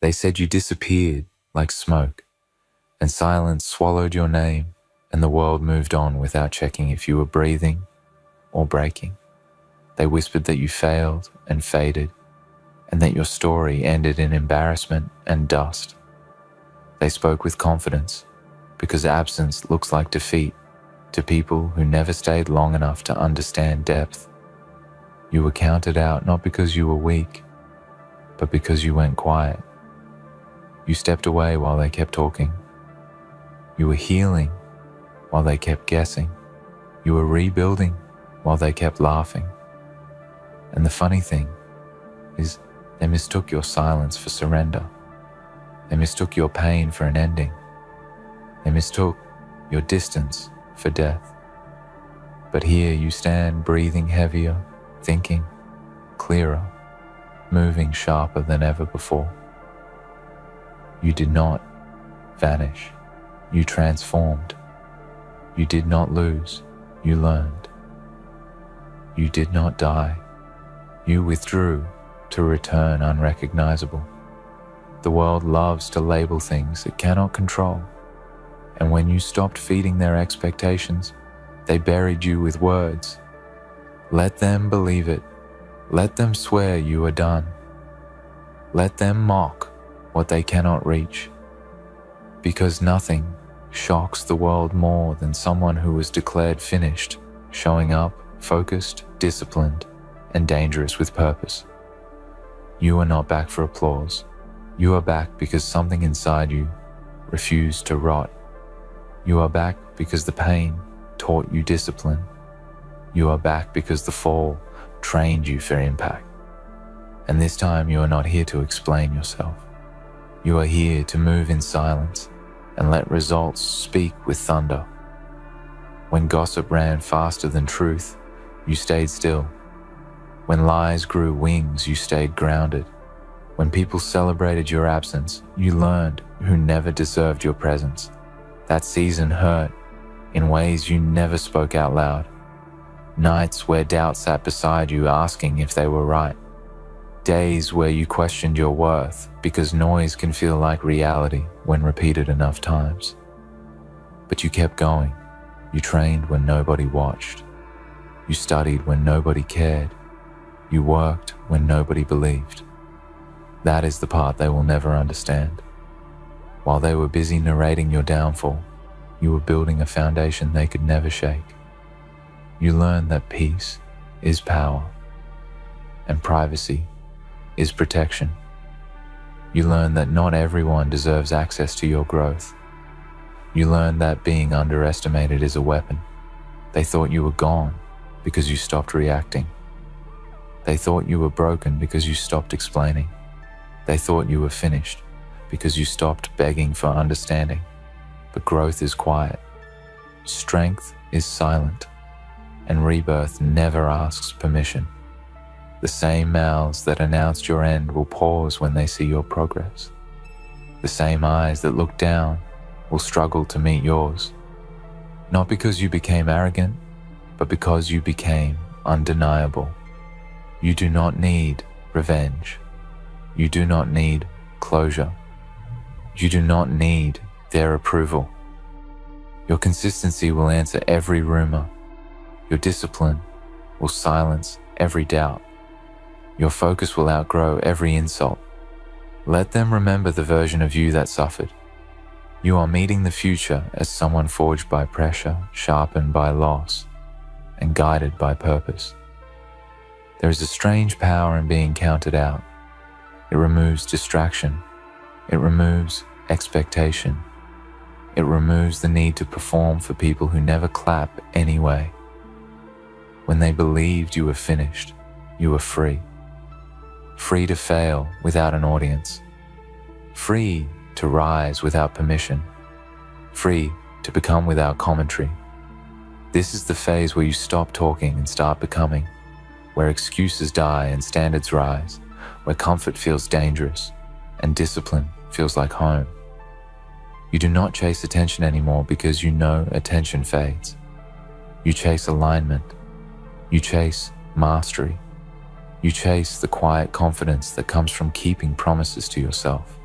They said you disappeared like smoke, and silence swallowed your name, and the world moved on without checking if you were breathing or breaking. They whispered that you failed and faded, and that your story ended in embarrassment and dust. They spoke with confidence, because absence looks like defeat to people who never stayed long enough to understand depth. You were counted out not because you were weak, but because you went quiet. You stepped away while they kept talking. You were healing while they kept guessing. You were rebuilding while they kept laughing. And the funny thing is, they mistook your silence for surrender. They mistook your pain for an ending. They mistook your distance for death. But here you stand, breathing heavier, thinking clearer, moving sharper than ever before. You did not vanish. You transformed. You did not lose. You learned. You did not die. You withdrew to return unrecognizable. The world loves to label things it cannot control, and when you stopped feeding their expectations, they buried you with words. Let them believe it. Let them swear you are done. Let them mock what they cannot reach, because nothing shocks the world more than someone who was declared finished, showing up, focused, disciplined, and dangerous with purpose. You are not back for applause. You are back because something inside you refused to rot. You are back because the pain taught you discipline. You are back because the fall trained you for impact. And this time you are not here to explain yourself. You are here to move in silence and let results speak with thunder. When gossip ran faster than truth, you stayed still. When lies grew wings, you stayed grounded. When people celebrated your absence, you learned who never deserved your presence. That season hurt in ways you never spoke out loud. Nights where doubt sat beside you asking if they were right. Days where you questioned your worth because noise can feel like reality when repeated enough times. But you kept going. You trained when nobody watched. You studied when nobody cared. You worked when nobody believed. That is the part they will never understand. While they were busy narrating your downfall, you were building a foundation they could never shake. You learned that peace is power, and privacy is protection. You learned that not everyone deserves access to your growth. You learned that being underestimated is a weapon. They thought you were gone because you stopped reacting. They thought you were broken because you stopped explaining. They thought you were finished because you stopped begging for understanding. But growth is quiet. Strength is silent. And rebirth never asks permission. The same mouths that announced your end will pause when they see your progress. The same eyes that look down will struggle to meet yours. Not because you became arrogant, but because you became undeniable. You do not need revenge. You do not need closure. You do not need their approval. Your consistency will answer every rumor. Your discipline will silence every doubt. Your focus will outgrow every insult. Let them remember the version of you that suffered. You are meeting the future as someone forged by pressure, sharpened by loss, and guided by purpose. There is a strange power in being counted out. It removes distraction. It removes expectation. It removes the need to perform for people who never clap anyway. When they believed you were finished, you were free. Free to fail without an audience. Free to rise without permission. Free to become without commentary. This is the phase where you stop talking and start becoming, where excuses die and standards rise, where comfort feels dangerous and discipline feels like home. You do not chase attention anymore because you know attention fades. You chase alignment. You chase mastery. You chase the quiet confidence that comes from keeping promises to yourself.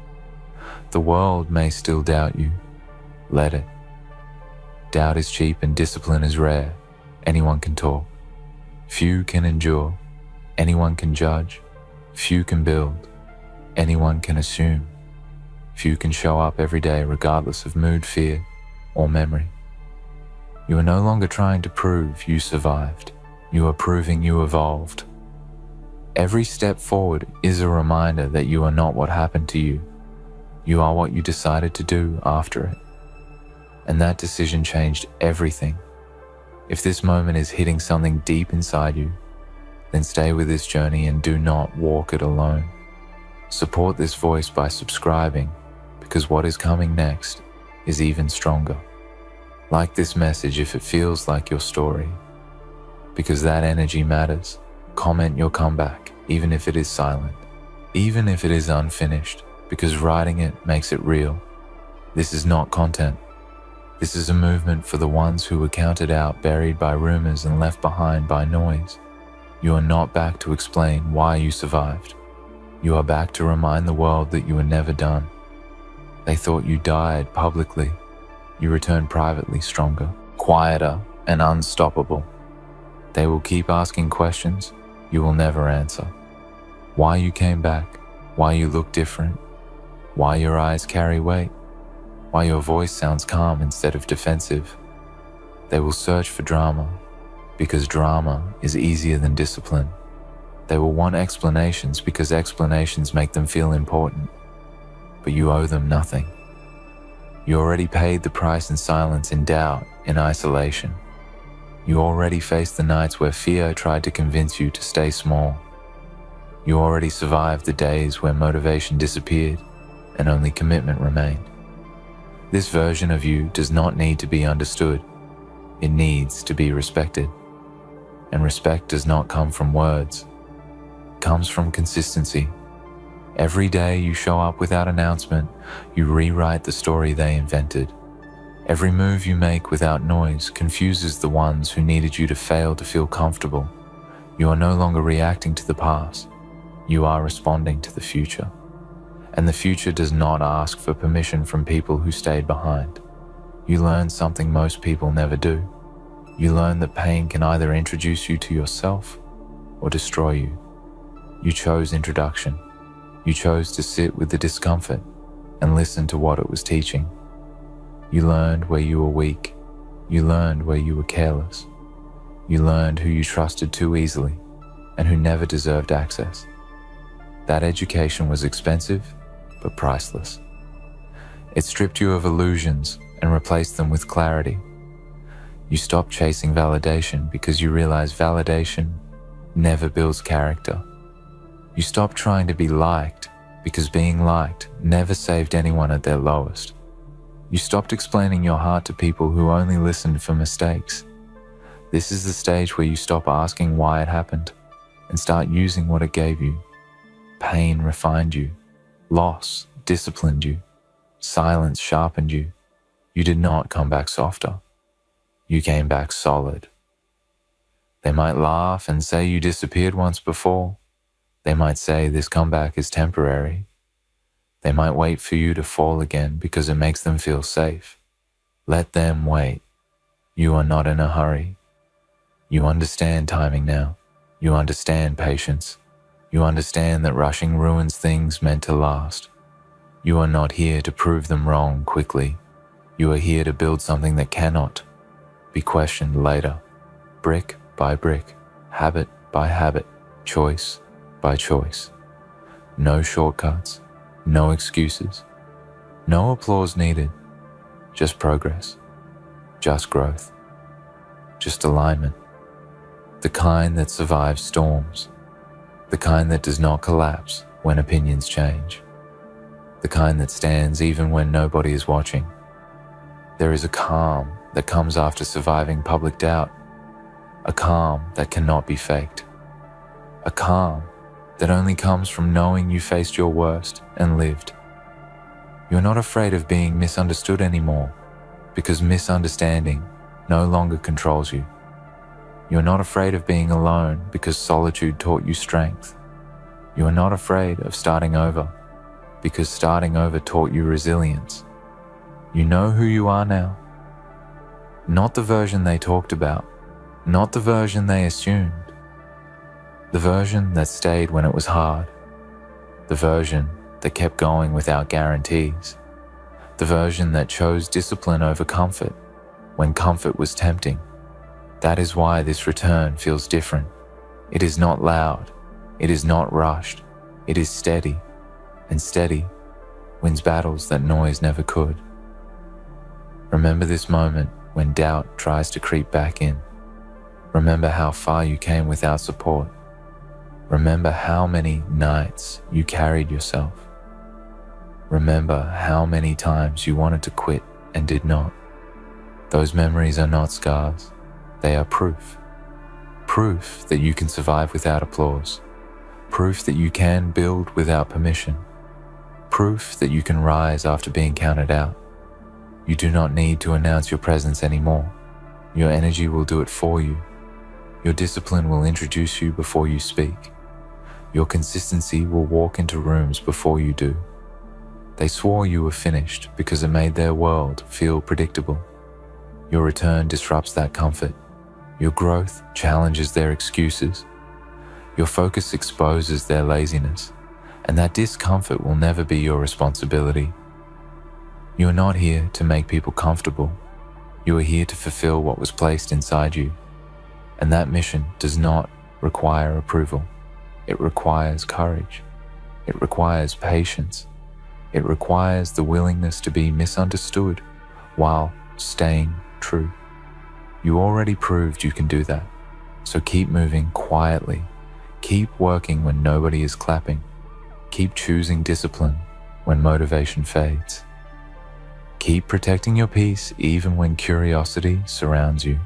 The world may still doubt you. Let it. Doubt is cheap and discipline is rare. Anyone can talk. Few can endure. Anyone can judge. Few can build. Anyone can assume. Few can show up every day regardless of mood, fear, or memory. You are no longer trying to prove you survived. You are proving you evolved. Every step forward is a reminder that you are not what happened to you. You are what you decided to do after it. And that decision changed everything. If this moment is hitting something deep inside you, then stay with this journey and do not walk it alone. Support this voice by subscribing, because what is coming next is even stronger. Like this message if it feels like your story, because that energy matters. Comment your comeback, even if it is silent, even if it is unfinished, because writing it makes it real. This is not content. This is a movement for the ones who were counted out, buried by rumors and left behind by noise. You are not back to explain why you survived. You are back to remind the world that you were never done. They thought you died publicly. You returned privately stronger, quieter, and unstoppable. They will keep asking questions you will never answer. Why you came back, why you look different, why your eyes carry weight, why your voice sounds calm instead of defensive. They will search for drama, because drama is easier than discipline. They will want explanations because explanations make them feel important, but you owe them nothing. You already paid the price in silence, in doubt, in isolation. You already faced the nights where fear tried to convince you to stay small. You already survived the days where motivation disappeared and only commitment remained. This version of you does not need to be understood. It needs to be respected. And respect does not come from words. It comes from consistency. Every day you show up without announcement, you rewrite the story they invented. Every move you make without noise confuses the ones who needed you to fail to feel comfortable. You are no longer reacting to the past. You are responding to the future. And the future does not ask for permission from people who stayed behind. You learn something most people never do. You learn that pain can either introduce you to yourself or destroy you. You chose introduction. You chose to sit with the discomfort and listen to what it was teaching. You learned where you were weak. You learned where you were careless. You learned who you trusted too easily and who never deserved access. That education was expensive, but priceless. It stripped you of illusions and replaced them with clarity. You stopped chasing validation because you realized validation never builds character. You stopped trying to be liked because being liked never saved anyone at their lowest. You stopped explaining your heart to people who only listened for mistakes. This is the stage where you stop asking why it happened and start using what it gave you. Pain refined you. Loss disciplined you. Silence sharpened you. You did not come back softer. You came back solid. They might laugh and say you disappeared once before. They might say this comeback is temporary. They might wait for you to fall again because it makes them feel safe. Let them wait. You are not in a hurry. You understand timing now. You understand patience. You understand that rushing ruins things meant to last. You are not here to prove them wrong quickly. You are here to build something that cannot be questioned later. Brick by brick, habit by habit, choice by choice. No shortcuts, no excuses, no applause needed, just progress, just growth, just alignment. The kind that survives storms, the kind that does not collapse when opinions change, the kind that stands even when nobody is watching. There is a calm that comes after surviving public doubt, a calm that cannot be faked, a calm that only comes from knowing you faced your worst and lived. You're not afraid of being misunderstood anymore, because misunderstanding no longer controls you. You're not afraid of being alone because solitude taught you strength. You are not afraid of starting over because starting over taught you resilience. You know who you are now. Not the version they talked about, not the version they assumed. The version that stayed when it was hard. The version that kept going without guarantees. The version that chose discipline over comfort when comfort was tempting. That is why this return feels different. It is not loud. It is not rushed. It is steady, and steady wins battles that noise never could. Remember this moment when doubt tries to creep back in. Remember how far you came without support. Remember how many nights you carried yourself. Remember how many times you wanted to quit and did not. Those memories are not scars. They are proof. Proof that you can survive without applause. Proof that you can build without permission. Proof that you can rise after being counted out. You do not need to announce your presence anymore. Your energy will do it for you. Your discipline will introduce you before you speak. Your consistency will walk into rooms before you do. They swore you were finished because it made their world feel predictable. Your return disrupts that comfort. Your growth challenges their excuses. Your focus exposes their laziness, and that discomfort will never be your responsibility. You are not here to make people comfortable. You are here to fulfill what was placed inside you, and that mission does not require approval. It requires courage. It requires patience. It requires the willingness to be misunderstood while staying true. You already proved you can do that, so keep moving quietly. Keep working when nobody is clapping. Keep choosing discipline when motivation fades. Keep protecting your peace even when curiosity surrounds you.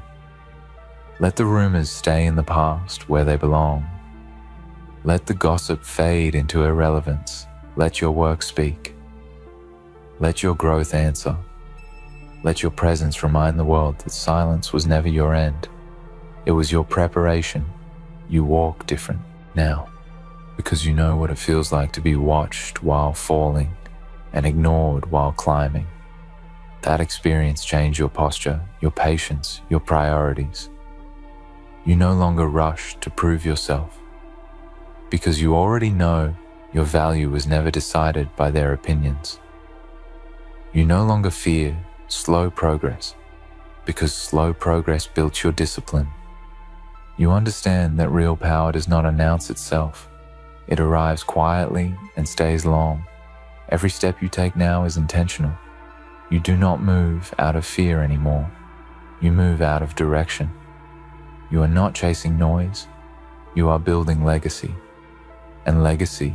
Let the rumors stay in the past where they belong. Let the gossip fade into irrelevance. Let your work speak. Let your growth answer. Let your presence remind the world that silence was never your end. It was your preparation. You walk different now because you know what it feels like to be watched while falling and ignored while climbing. That experience changed your posture, your patience, your priorities. You no longer rush to prove yourself because you already know your value was never decided by their opinions. You no longer fear slow progress because slow progress built your discipline. You understand that real power does not announce itself. It arrives quietly and stays long. Every step you take now is intentional. You do not move out of fear anymore. You move out of direction. You are not chasing noise. You are building legacy. And legacy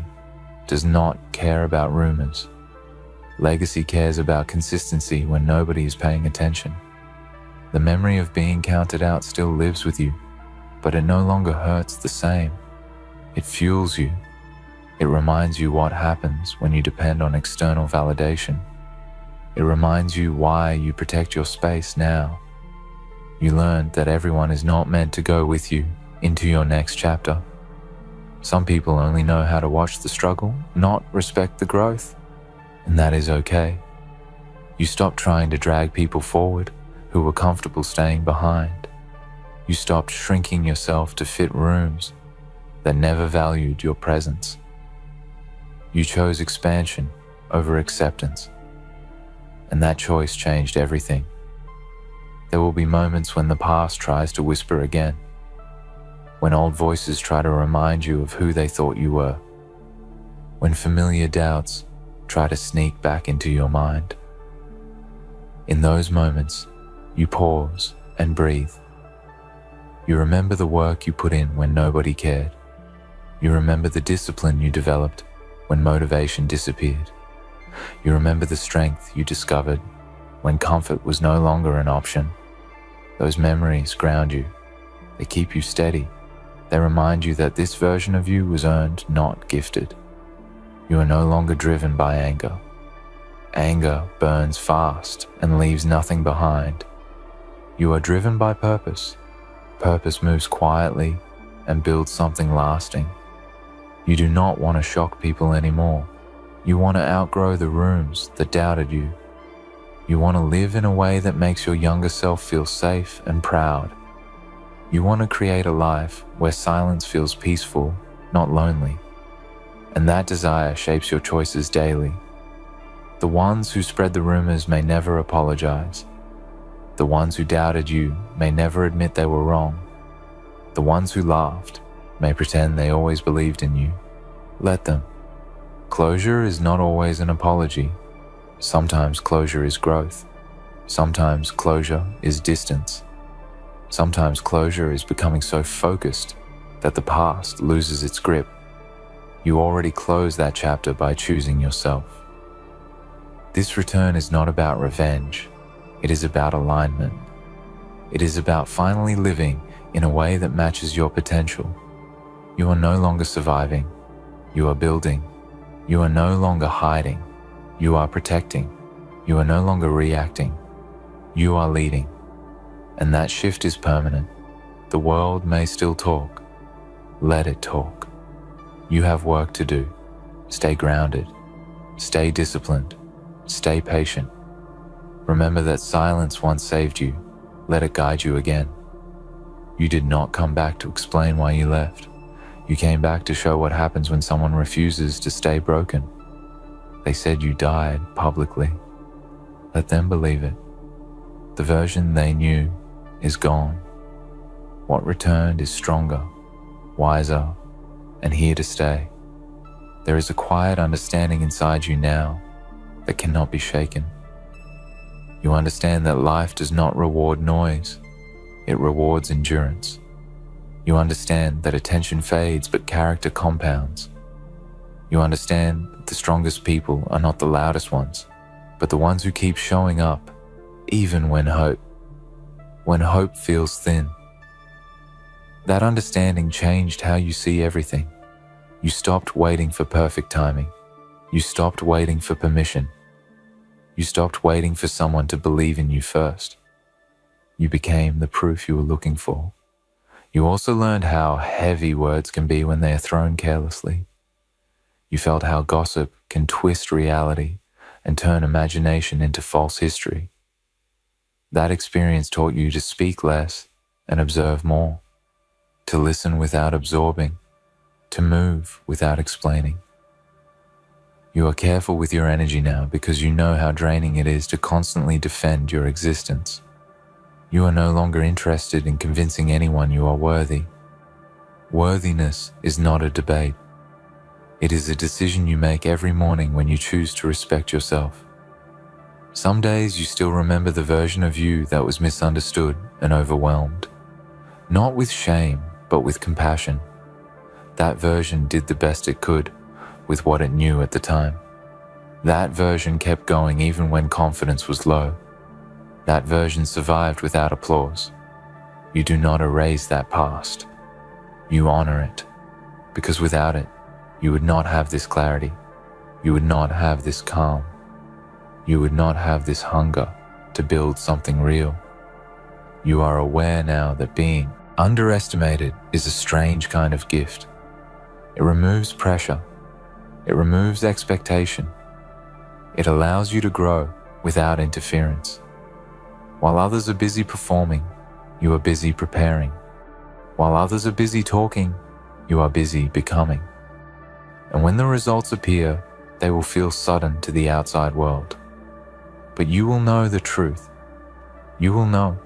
does not care about rumors. Legacy cares about consistency when nobody is paying attention. The memory of being counted out still lives with you, but it no longer hurts the same. It fuels you. It reminds you what happens when you depend on external validation. It reminds you why you protect your space now. You learned that everyone is not meant to go with you into your next chapter. Some people only know how to watch the struggle, not respect the growth, and that is okay. You stopped trying to drag people forward who were comfortable staying behind. You stopped shrinking yourself to fit rooms that never valued your presence. You chose expansion over acceptance, and that choice changed everything. There will be moments when the past tries to whisper again, when old voices try to remind you of who they thought you were, when familiar doubts try to sneak back into your mind. In those moments, you pause and breathe. You remember the work you put in when nobody cared. You remember the discipline you developed when motivation disappeared. You remember the strength you discovered when comfort was no longer an option. Those memories ground you. They keep you steady. They remind you that this version of you was earned, not gifted. You are no longer driven by anger. Anger burns fast and leaves nothing behind. You are driven by purpose. Purpose moves quietly and builds something lasting. You do not want to shock people anymore. You want to outgrow the rooms that doubted you. You want to live in a way that makes your younger self feel safe and proud. You want to create a life where silence feels peaceful, not lonely. And that desire shapes your choices daily. The ones who spread the rumors may never apologize. The ones who doubted you may never admit they were wrong. The ones who laughed may pretend they always believed in you. Let them. Closure is not always an apology. Sometimes closure is growth. Sometimes closure is distance. Sometimes closure is becoming so focused that the past loses its grip. You already closed that chapter by choosing yourself. This return is not about revenge. It is about alignment. It is about finally living in a way that matches your potential. You are no longer surviving. You are building. You are no longer hiding. You are protecting. You are no longer reacting. You are leading. And that shift is permanent. The world may still talk. Let it talk. You have work to do. Stay grounded. Stay disciplined. Stay patient. Remember that silence once saved you. Let it guide you again. You did not come back to explain why you left. You came back to show what happens when someone refuses to stay broken. They said you died publicly. Let them believe it. The version they knew is gone. What returned is stronger, wiser, and here to stay. There is a quiet understanding inside you now that cannot be shaken. You understand that life does not reward noise, it rewards endurance. You understand that attention fades but character compounds. You understand that the strongest people are not the loudest ones, but the ones who keep showing up, even when hope feels thin. That understanding changed how you see everything. You stopped waiting for perfect timing. You stopped waiting for permission. You stopped waiting for someone to believe in you first. You became the proof you were looking for. You also learned how heavy words can be when they are thrown carelessly. You felt how gossip can twist reality and turn imagination into false history. That experience taught you to speak less and observe more, to listen without absorbing, to move without explaining. You are careful with your energy now because you know how draining it is to constantly defend your existence. You are no longer interested in convincing anyone you are worthy. Worthiness is not a debate. It is a decision you make every morning when you choose to respect yourself. Some days you still remember the version of you that was misunderstood and overwhelmed. Not with shame, but with compassion. That version did the best it could with what it knew at the time. That version kept going even when confidence was low. That version survived without applause. You do not erase that past. You honor it, because without it, you would not have this clarity. You would not have this calm. You would not have this hunger to build something real. You are aware now that being underestimated is a strange kind of gift. It removes pressure. It removes expectation. It allows you to grow without interference. While others are busy performing, you are busy preparing. While others are busy talking, you are busy becoming. And when the results appear, they will feel sudden to the outside world. But you will know the truth. You will know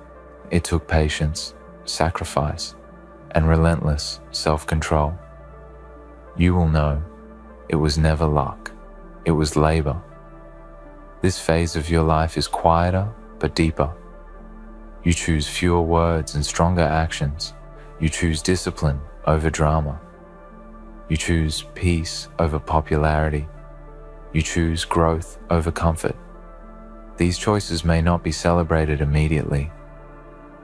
it took patience, sacrifice, and relentless self-control. You will know it was never luck. It was labor. This phase of your life is quieter but deeper. You choose fewer words and stronger actions. You choose discipline over drama. You choose peace over popularity. You choose growth over comfort. These choices may not be celebrated immediately.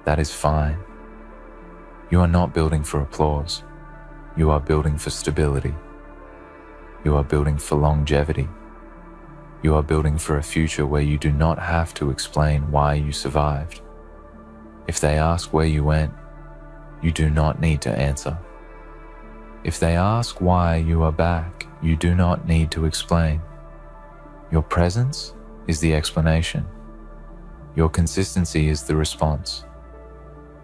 That is fine. You are not building for applause. You are building for stability. You are building for longevity. You are building for a future where you do not have to explain why you survived. If they ask where you went, you do not need to answer. If they ask why you are back, you do not need to explain. Your presence is the explanation. Your consistency is the response.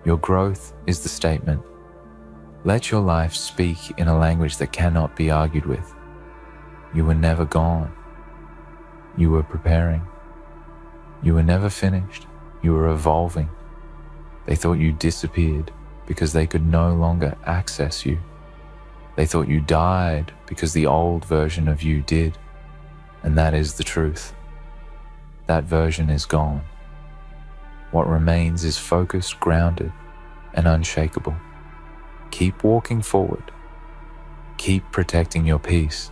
Your growth is the statement. Let your life speak in a language that cannot be argued with. You were never gone. You were preparing. You were never finished. You were evolving. They thought you disappeared because they could no longer access you. They thought you died because the old version of you did. And that is the truth. That version is gone. What remains is focused, grounded, and unshakable. Keep walking forward. Keep protecting your peace.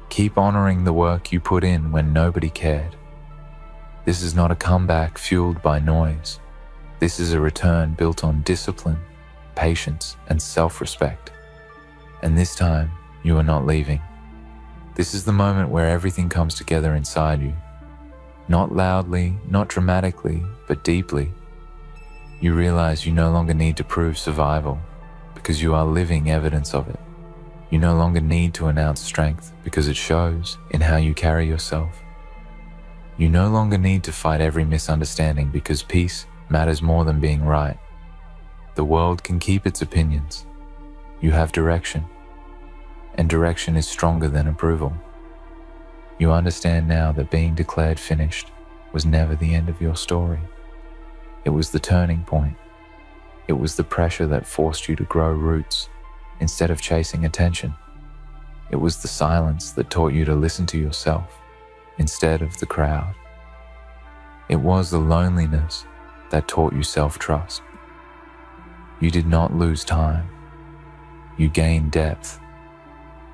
Keep honoring the work you put in when nobody cared. This is not a comeback fueled by noise. This is a return built on discipline, patience, and self-respect. And this time, you are not leaving. This is the moment where everything comes together inside you. Not loudly, not dramatically, but deeply. You realize you no longer need to prove survival because you are living evidence of it. You no longer need to announce strength because it shows in how you carry yourself. You no longer need to fight every misunderstanding because peace matters more than being right. The world can keep its opinions. You have direction, and direction is stronger than approval. You understand now that being declared finished was never the end of your story. It was the turning point. It was the pressure that forced you to grow roots instead of chasing attention. It was the silence that taught you to listen to yourself instead of the crowd. It was the loneliness that taught you self-trust. You did not lose time. You gained depth.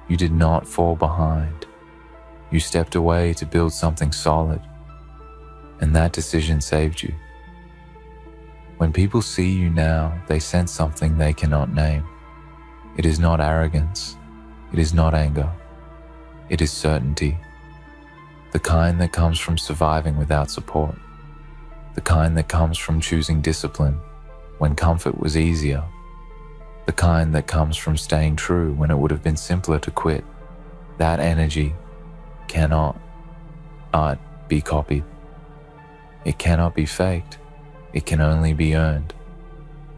You did not fall behind. You stepped away to build something solid, and that decision saved you. When people see you now, they sense something they cannot name. It is not arrogance. It is not anger. It is certainty. The kind that comes from surviving without support. The kind that comes from choosing discipline when comfort was easier. The kind that comes from staying true when it would have been simpler to quit. That energy cannot be copied. It cannot be faked. It can only be earned.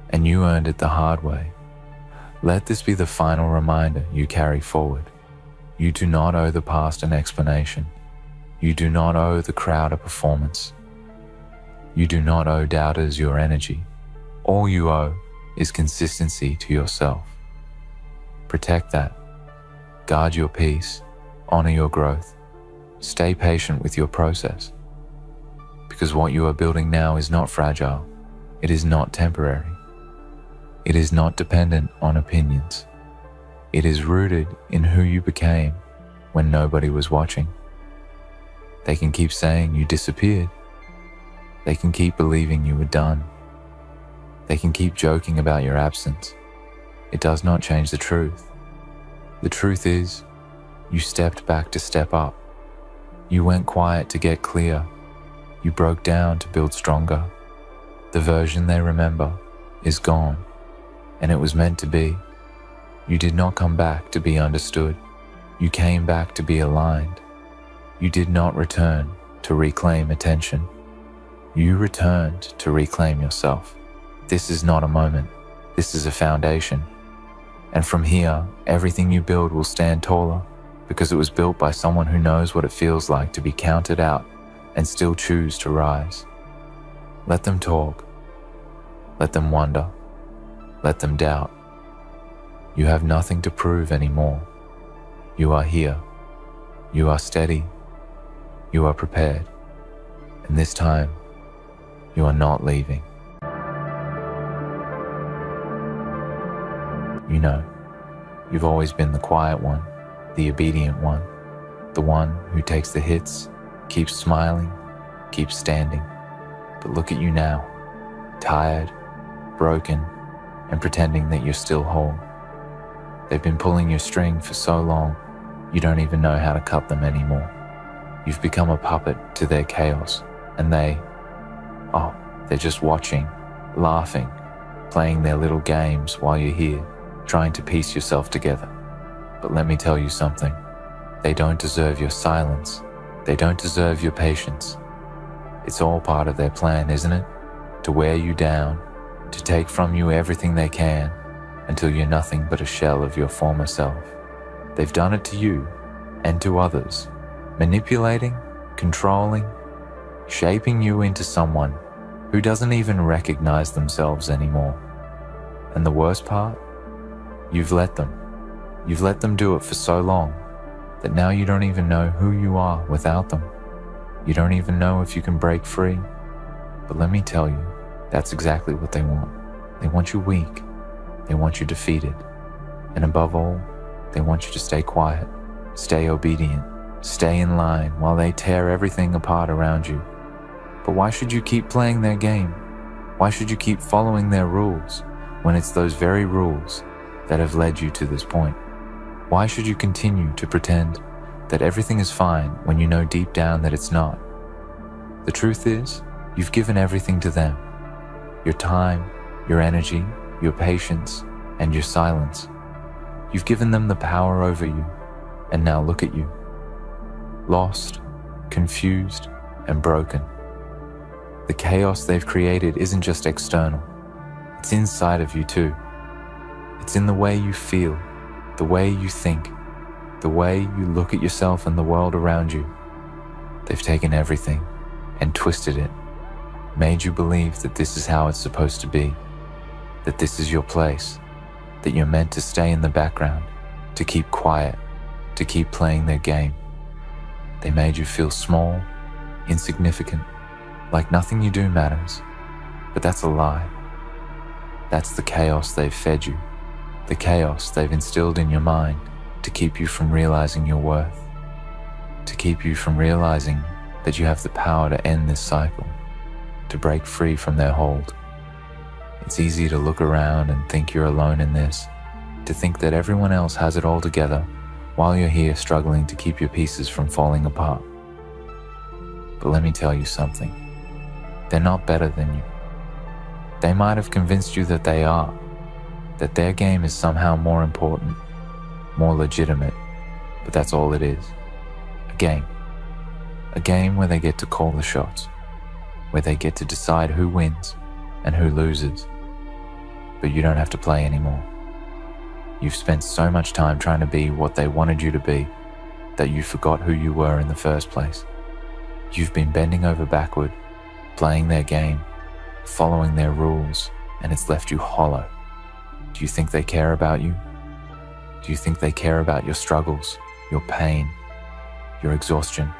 And you earned it the hard way. Let this be the final reminder you carry forward. You do not owe the past an explanation. You do not owe the crowd a performance. You do not owe doubters your energy. All you owe is consistency to yourself. Protect that. Guard your peace. Honor your growth. Stay patient with your process. Because what you are building now is not fragile. It is not temporary. It is not dependent on opinions. It is rooted in who you became when nobody was watching. They can keep saying you disappeared. They can keep believing you were done. They can keep joking about your absence. It does not change the truth. The truth is, you stepped back to step up. You went quiet to get clear. You broke down to build stronger. The version they remember is gone, and it was meant to be. You did not come back to be understood. You came back to be aligned. You did not return to reclaim attention. You returned to reclaim yourself. This is not a moment. This is a foundation. And from here, everything you build will stand taller because it was built by someone who knows what it feels like to be counted out and still choose to rise. Let them talk. Let them wonder. Let them doubt. You have nothing to prove anymore. You are here. You are steady. You are prepared. And this time, you are not leaving. You know, you've always been the quiet one, the obedient one, the one who takes the hits, keeps smiling, keeps standing. But look at you now, tired, broken, and pretending that you're still whole. They've been pulling your string for so long, you don't even know how to cut them anymore. You've become a puppet to their chaos, and they're just watching, laughing, playing their little games while you're here, trying to piece yourself together. But let me tell you something. They don't deserve your silence. They don't deserve your patience. It's all part of their plan, isn't it? To wear you down, to take from you everything they can, until you're nothing but a shell of your former self. They've done it to you and to others, manipulating, controlling, shaping you into someone who doesn't even recognize themselves anymore. And the worst part? You've let them. You've let them do it for so long that now you don't even know who you are without them. You don't even know if you can break free. But let me tell you, that's exactly what they want. They want you weak. They want you defeated. And above all, they want you to stay quiet, stay obedient, stay in line while they tear everything apart around you. But why should you keep playing their game? Why should you keep following their rules when it's those very rules that have led you to this point? Why should you continue to pretend that everything is fine when you know deep down that it's not? The truth is, you've given everything to them. Your time, your energy, your patience, and your silence. You've given them the power over you, and now look at you. Lost, confused, and broken. The chaos they've created isn't just external. It's inside of you too. It's in the way you feel, the way you think, the way you look at yourself and the world around you. They've taken everything and twisted it, made you believe that this is how it's supposed to be, that this is your place, that you're meant to stay in the background, to keep quiet, to keep playing their game. They made you feel small, insignificant, like nothing you do matters. But that's a lie. That's the chaos they've fed you, the chaos they've instilled in your mind to keep you from realizing your worth, to keep you from realizing that you have the power to end this cycle, to break free from their hold. It's easy to look around and think you're alone in this, to think that everyone else has it all together while you're here struggling to keep your pieces from falling apart. But let me tell you something. They're not better than you. They might have convinced you that they are, that their game is somehow more important, more legitimate, but that's all it is. A game. A game where they get to call the shots, where they get to decide who wins and who loses. But you don't have to play anymore. You've spent so much time trying to be what they wanted you to be that you forgot who you were in the first place. You've been bending over backward, playing their game, following their rules, and it's left you hollow. Do you think they care about you? Do you think they care about your struggles, your pain, your exhaustion?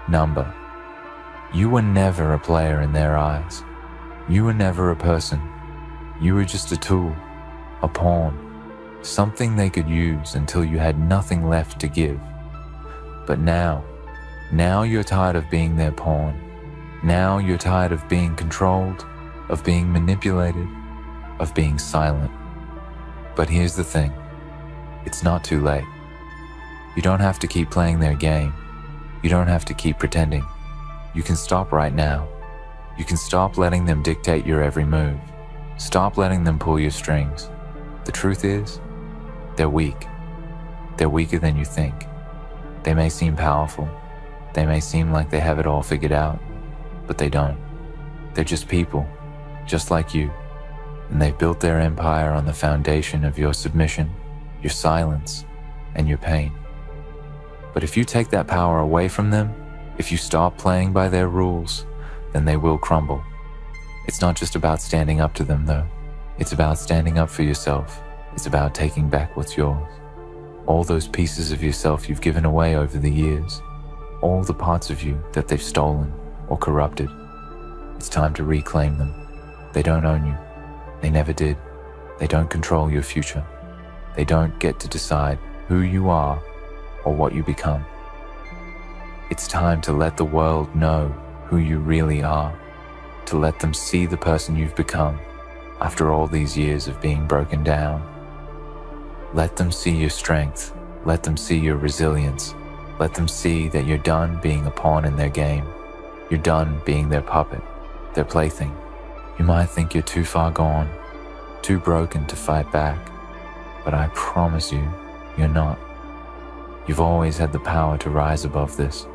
Number. You were never a player in their eyes. You were never a person. You were just a tool, a pawn, something they could use until you had nothing left to give. But now you're tired of being their pawn. Now you're tired of being controlled, of being manipulated, of being silent. But here's the thing. It's not too late. You don't have to keep playing their game. You don't have to keep pretending. You can stop right now. You can stop letting them dictate your every move. Stop letting them pull your strings. The truth is, they're weak. They're weaker than you think. They may seem powerful. They may seem like they have it all figured out, but they don't. They're just people, just like you, and they've built their empire on the foundation of your submission, your silence, and your pain. But if you take that power away from them, if you stop playing by their rules, then they will crumble. It's not just about standing up to them, though. It's about standing up for yourself. It's about taking back what's yours. All those pieces of yourself you've given away over the years, all the parts of you that they've stolen or corrupted. It's time to reclaim them. They don't own you. They never did. They don't control your future. They don't get to decide who you are or what you become. It's time to let the world know who you really are, to let them see the person you've become after all these years of being broken down. Let them see your strength. Let them see your resilience. Let them see that you're done being a pawn in their game. You're done being their puppet, their plaything. You might think you're too far gone, too broken to fight back, but I promise you, you're not. You've always had the power to rise above this,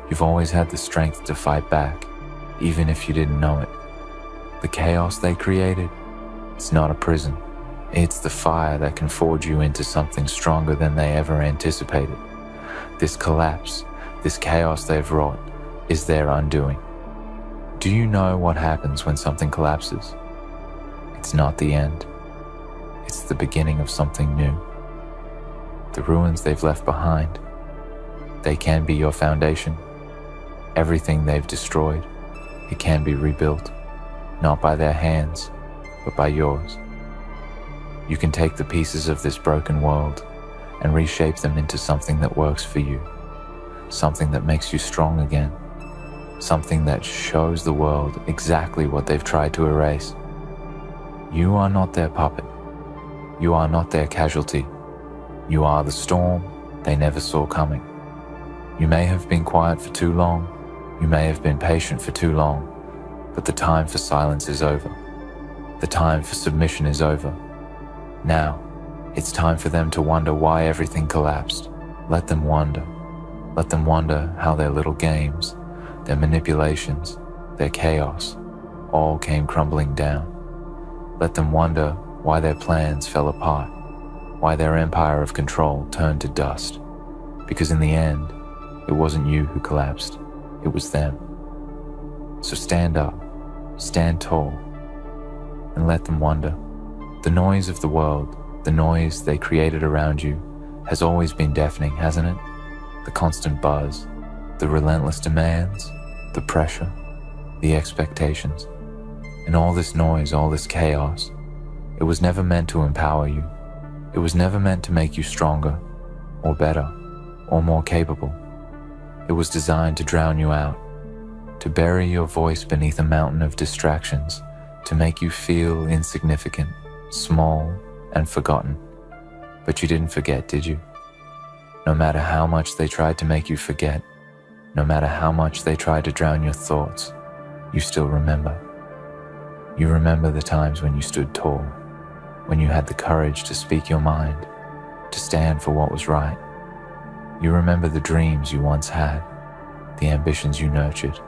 You've always had the strength to fight back, even if you didn't know it. The chaos they created, it's not a prison. It's the fire that can forge you into something stronger than they ever anticipated. This collapse, this chaos they've wrought, is their undoing. Do you know what happens when something collapses? It's not the end. It's the beginning of something new. The ruins they've left behind, they can be your foundation. Everything they've destroyed, it can be rebuilt, not by their hands, but by yours. You can take the pieces of this broken world and reshape them into something that works for you, something that makes you strong again, something that shows the world exactly what they've tried to erase. You are not their puppet. You are not their casualty. You are the storm they never saw coming. You may have been quiet for too long. You may have been patient for too long, but the time for silence is over. The time for submission is over. Now, it's time for them to wonder why everything collapsed. Let them wonder. Let them wonder how their little games, their manipulations, their chaos, all came crumbling down. Let them wonder why their plans fell apart, why their empire of control turned to dust. Because in the end, it wasn't you who collapsed. It was them. So stand up, stand tall, and let them wonder. The noise of the world, the noise they created around you, has always been deafening, hasn't it? The constant buzz, the relentless demands, the pressure, the expectations, and all this noise, all this chaos. It was never meant to empower you. It was never meant to make you stronger, or better, or more capable. It was designed to drown you out, to bury your voice beneath a mountain of distractions, to make you feel insignificant, small, and forgotten. But you didn't forget, did you? No matter how much they tried to make you forget, no matter how much they tried to drown your thoughts, you still remember. You remember the times when you stood tall, when you had the courage to speak your mind, to stand for what was right. You remember the dreams you once had, the ambitions you nurtured,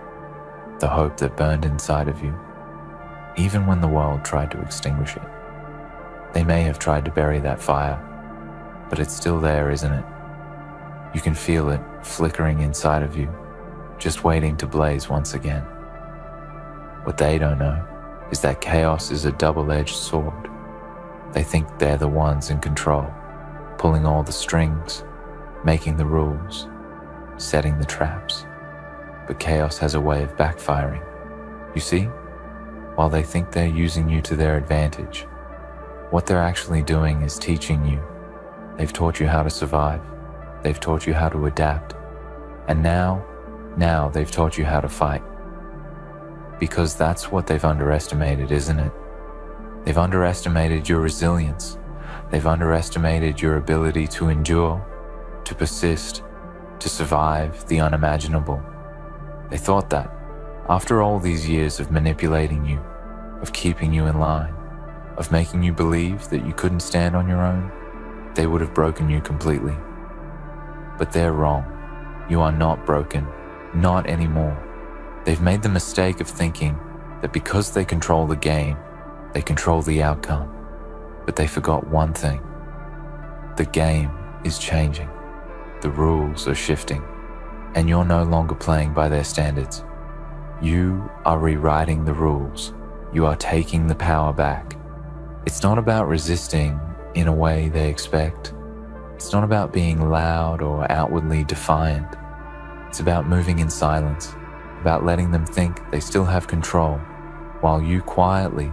the hope that burned inside of you, even when the world tried to extinguish it. They may have tried to bury that fire, but it's still there, isn't it? You can feel it flickering inside of you, just waiting to blaze once again. What they don't know is that chaos is a double-edged sword. They think they're the ones in control, pulling all the strings, making the rules, setting the traps. But chaos has a way of backfiring. You see, while they think they're using you to their advantage, what they're actually doing is teaching you. They've taught you how to survive. They've taught you how to adapt. And now they've taught you how to fight. Because that's what they've underestimated, isn't it? They've underestimated your resilience. They've underestimated your ability to endure, to persist, to survive the unimaginable. They thought that, after all these years of manipulating you, of keeping you in line, of making you believe that you couldn't stand on your own, they would have broken you completely. But they're wrong. You are not broken, not anymore. They've made the mistake of thinking that because they control the game, they control the outcome. But they forgot one thing. The game is changing. The rules are shifting, and you're no longer playing by their standards. You are rewriting the rules. You are taking the power back. It's not about resisting in a way they expect. It's not about being loud or outwardly defiant. It's about moving in silence, about letting them think they still have control, while you quietly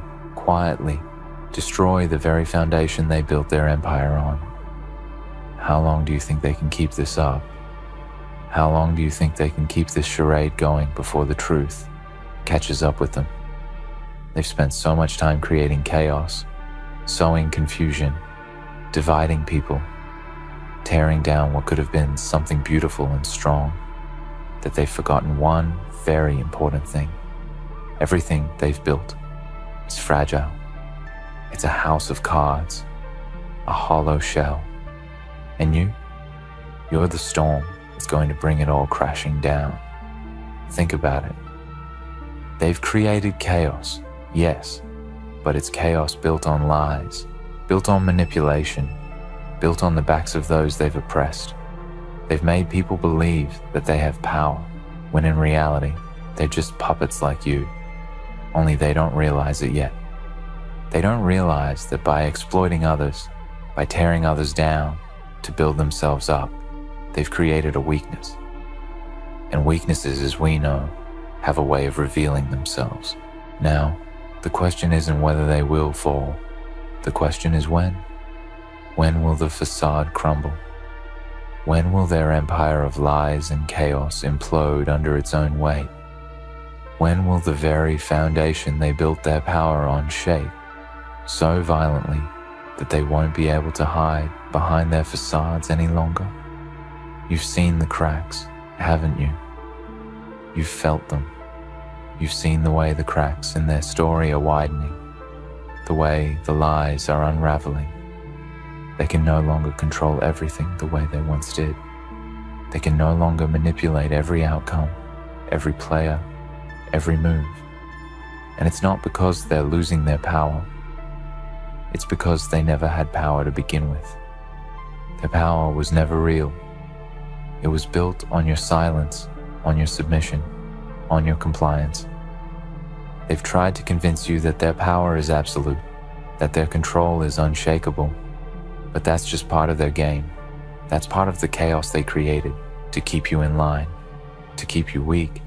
destroy the very foundation they built their empire on. How long do you think they can keep this up? How long do you think they can keep this charade going before the truth catches up with them? They've spent so much time creating chaos, sowing confusion, dividing people, tearing down what could have been something beautiful and strong, that they've forgotten one very important thing. Everything they've built is fragile. It's a house of cards, a hollow shell. And you're the storm that's going to bring it all crashing down. Think about it. They've created chaos, yes, but it's chaos built on lies, built on manipulation, built on the backs of those they've oppressed. They've made people believe that they have power, when in reality, they're just puppets like you, only they don't realize it yet. They don't realize that by exploiting others, by tearing others down to build themselves up, they've created a weakness. And weaknesses, as we know, have a way of revealing themselves. Now, the question isn't whether they will fall. The question is when. When will the facade crumble? When will their empire of lies and chaos implode under its own weight? When will the very foundation they built their power on shake so violently that they won't be able to hide behind their facades any longer? You've seen the cracks, haven't you? You've felt them. You've seen the way the cracks in their story are widening, the way the lies are unraveling. They can no longer control everything the way they once did. They can no longer manipulate every outcome, every player, every move. And it's not because they're losing their power. It's because they never had power to begin with. Their power was never real. It was built on your silence, on your submission, on your compliance. They've tried to convince you that their power is absolute, that their control is unshakable, but that's just part of their game. That's part of the chaos they created to keep you in line, to keep you weak,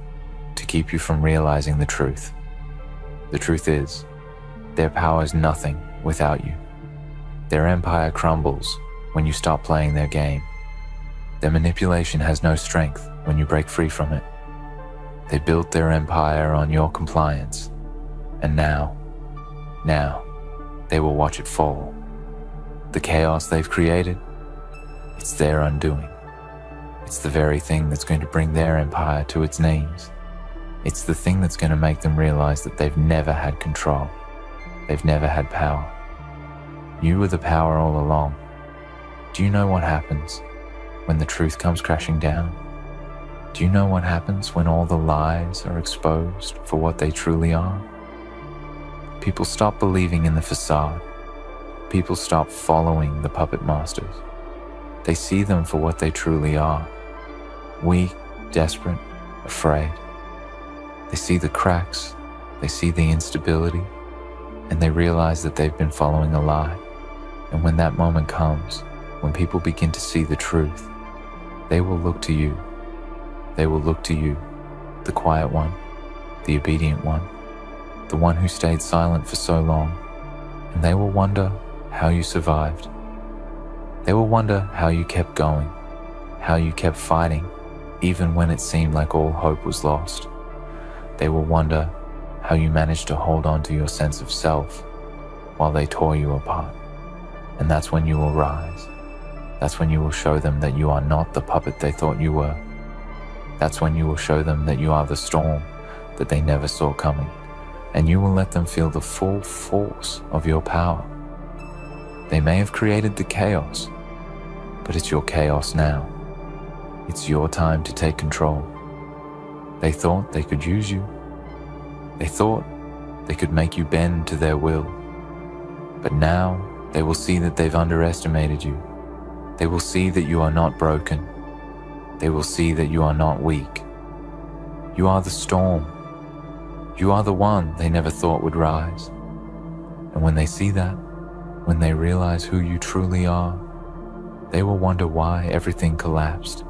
to keep you from realizing the truth. The truth is, their power is nothing without you. Their empire crumbles when you stop playing their game. Their manipulation has no strength when you break free from it. They built their empire on your compliance, and now, they will watch it fall. The chaos they've created, it's their undoing. It's the very thing that's going to bring their empire to its knees. It's the thing that's going to make them realize that they've never had control. They've never had power. You were the power all along. Do you know what happens when the truth comes crashing down? Do you know what happens when all the lies are exposed for what they truly are? People stop believing in the facade. People stop following the puppet masters. They see them for what they truly are. Weak, desperate, afraid. They see the cracks, they see the instability, and they realize that they've been following a lie. And when that moment comes, when people begin to see the truth, they will look to you. They will look to you, the quiet one, the obedient one, the one who stayed silent for so long, and they will wonder how you survived. They will wonder how you kept going, how you kept fighting, even when it seemed like all hope was lost. They will wonder how you managed to hold on to your sense of self while they tore you apart. And that's when you will rise. That's when you will show them that you are not the puppet they thought you were. That's when you will show them that you are the storm that they never saw coming. And you will let them feel the full force of your power. They may have created the chaos, but it's your chaos now. It's your time to take control. They thought they could use you. They thought they could make you bend to their will. But now they will see that they've underestimated you. They will see that you are not broken. They will see that you are not weak. You are the storm. You are the one they never thought would rise. And when they see that, when they realize who you truly are, they will wonder why everything collapsed.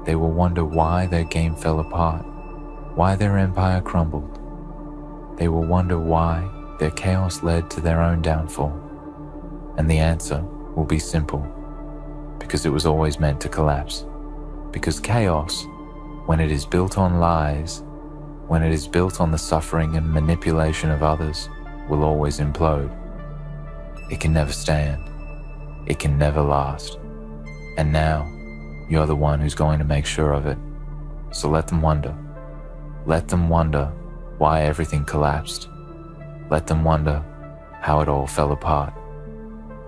They will wonder why their game fell apart, why their empire crumbled. They will wonder why their chaos led to their own downfall. And the answer will be simple, because it was always meant to collapse. Because chaos, when it is built on lies, when it is built on the suffering and manipulation of others, will always implode. It can never stand. It can never last. And now, you're the one who's going to make sure of it. So let them wonder. Let them wonder why everything collapsed. Let them wonder how it all fell apart.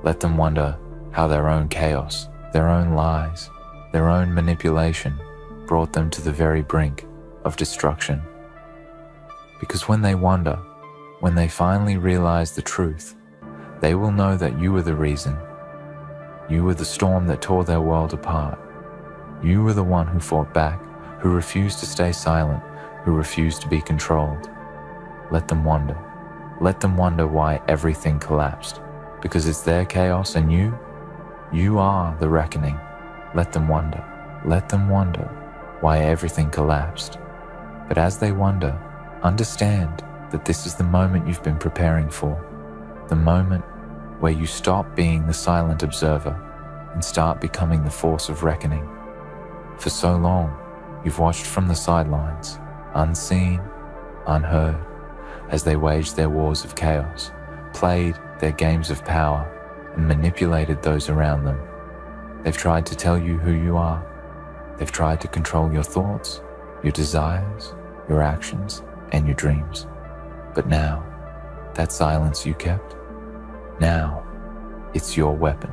Let them wonder how their own chaos, their own lies, their own manipulation brought them to the very brink of destruction. Because when they wonder, when they finally realize the truth, they will know that you were the reason. You were the storm that tore their world apart. You were the one who fought back, who refused to stay silent, who refused to be controlled. Let them wonder. Let them wonder why everything collapsed. Because it's their chaos and you are the reckoning. Let them wonder. Let them wonder why everything collapsed. But as they wonder, understand that this is the moment you've been preparing for. The moment where you stop being the silent observer and start becoming the force of reckoning. For so long, you've watched from the sidelines, unseen, unheard, as they waged their wars of chaos, played their games of power, and manipulated those around them. They've tried to tell you who you are. They've tried to control your thoughts, your desires, your actions, and your dreams. But now, that silence you kept, now, it's your weapon.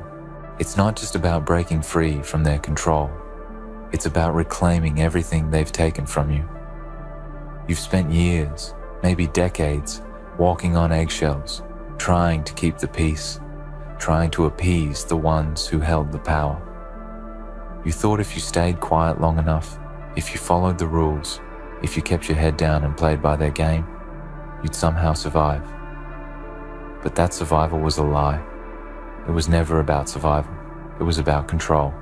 It's not just about breaking free from their control. It's about reclaiming everything they've taken from you. You've spent years, maybe decades, walking on eggshells, trying to keep the peace, trying to appease the ones who held the power. You thought if you stayed quiet long enough, if you followed the rules, if you kept your head down and played by their game, you'd somehow survive. But that survival was a lie. It was never about survival. It was about control.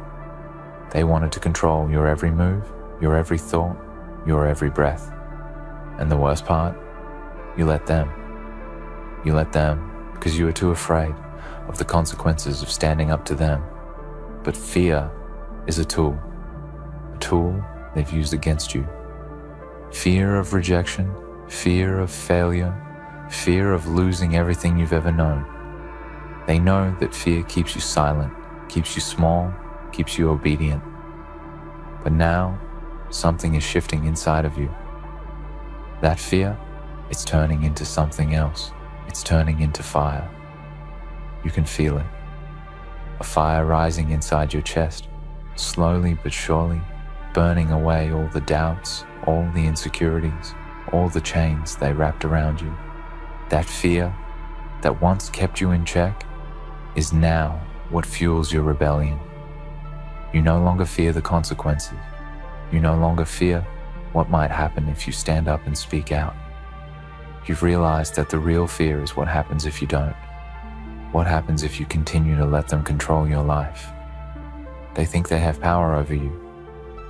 They wanted to control your every move, your every thought, your every breath. And the worst part, you let them. You let them because you were too afraid of the consequences of standing up to them. But fear is a tool they've used against you. Fear of rejection, fear of failure, fear of losing everything you've ever known. They know that fear keeps you silent, keeps you small, keeps you obedient. But now, something is shifting inside of you. That fear, it's turning into something else. It's turning into fire. You can feel it. A fire rising inside your chest, slowly but surely, burning away all the doubts, all the insecurities, all the chains they wrapped around you. That fear that once kept you in check is now what fuels your rebellion. You no longer fear the consequences. You no longer fear what might happen if you stand up and speak out. You've realized that the real fear is what happens if you don't. What happens if you continue to let them control your life? They think they have power over you.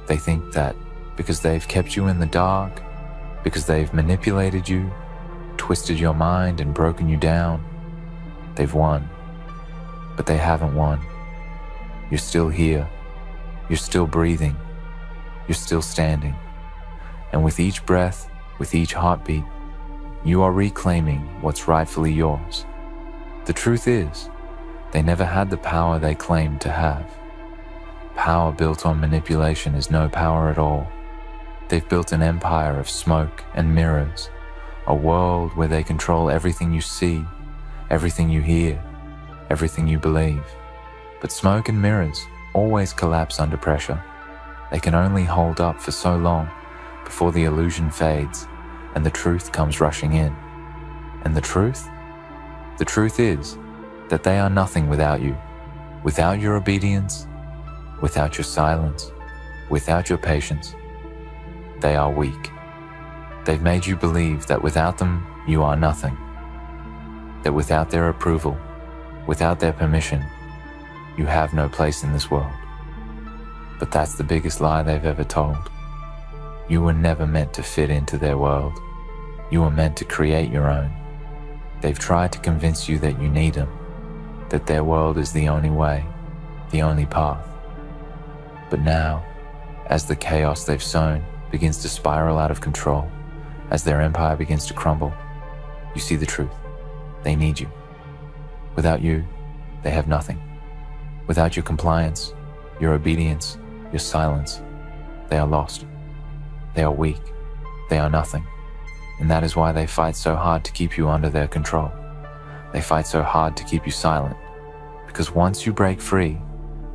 They think that because they've kept you in the dark, because they've manipulated you, twisted your mind and broken you down, they've won. But they haven't won. You're still here. You're still breathing. You're still standing. And with each breath, with each heartbeat, you are reclaiming what's rightfully yours. The truth is, they never had the power they claimed to have. Power built on manipulation is no power at all. They've built an empire of smoke and mirrors, a world where they control everything you see, everything you hear, everything you believe. But smoke and mirrors always collapse under pressure. They can only hold up for so long before the illusion fades and the truth comes rushing in. And the truth? The truth is that they are nothing without you, without your obedience, without your silence, without your patience. They are weak. They've made you believe that without them, you are nothing. That without their approval, without their permission, you have no place in this world. But that's the biggest lie they've ever told. You were never meant to fit into their world. You were meant to create your own. They've tried to convince you that you need them, that their world is the only way, the only path. But now, as the chaos they've sown begins to spiral out of control, as their empire begins to crumble, you see the truth. They need you. Without you, they have nothing. Without your compliance, your obedience, your silence, they are lost. They are weak. They are nothing. And that is why they fight so hard to keep you under their control. They fight so hard to keep you silent. Because once you break free,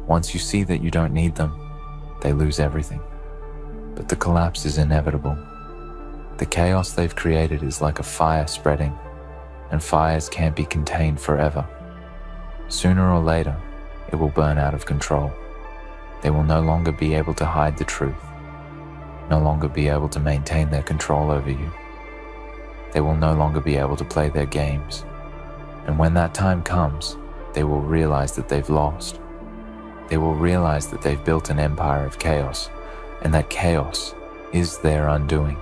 once you see that you don't need them, they lose everything. But the collapse is inevitable. The chaos they've created is like a fire spreading, and fires can't be contained forever. Sooner or later, it will burn out of control. They will no longer be able to hide the truth, no longer be able to maintain their control over you. They will no longer be able to play their games. And when that time comes, they will realize that they've lost. They will realize that they've built an empire of chaos, and that chaos is their undoing.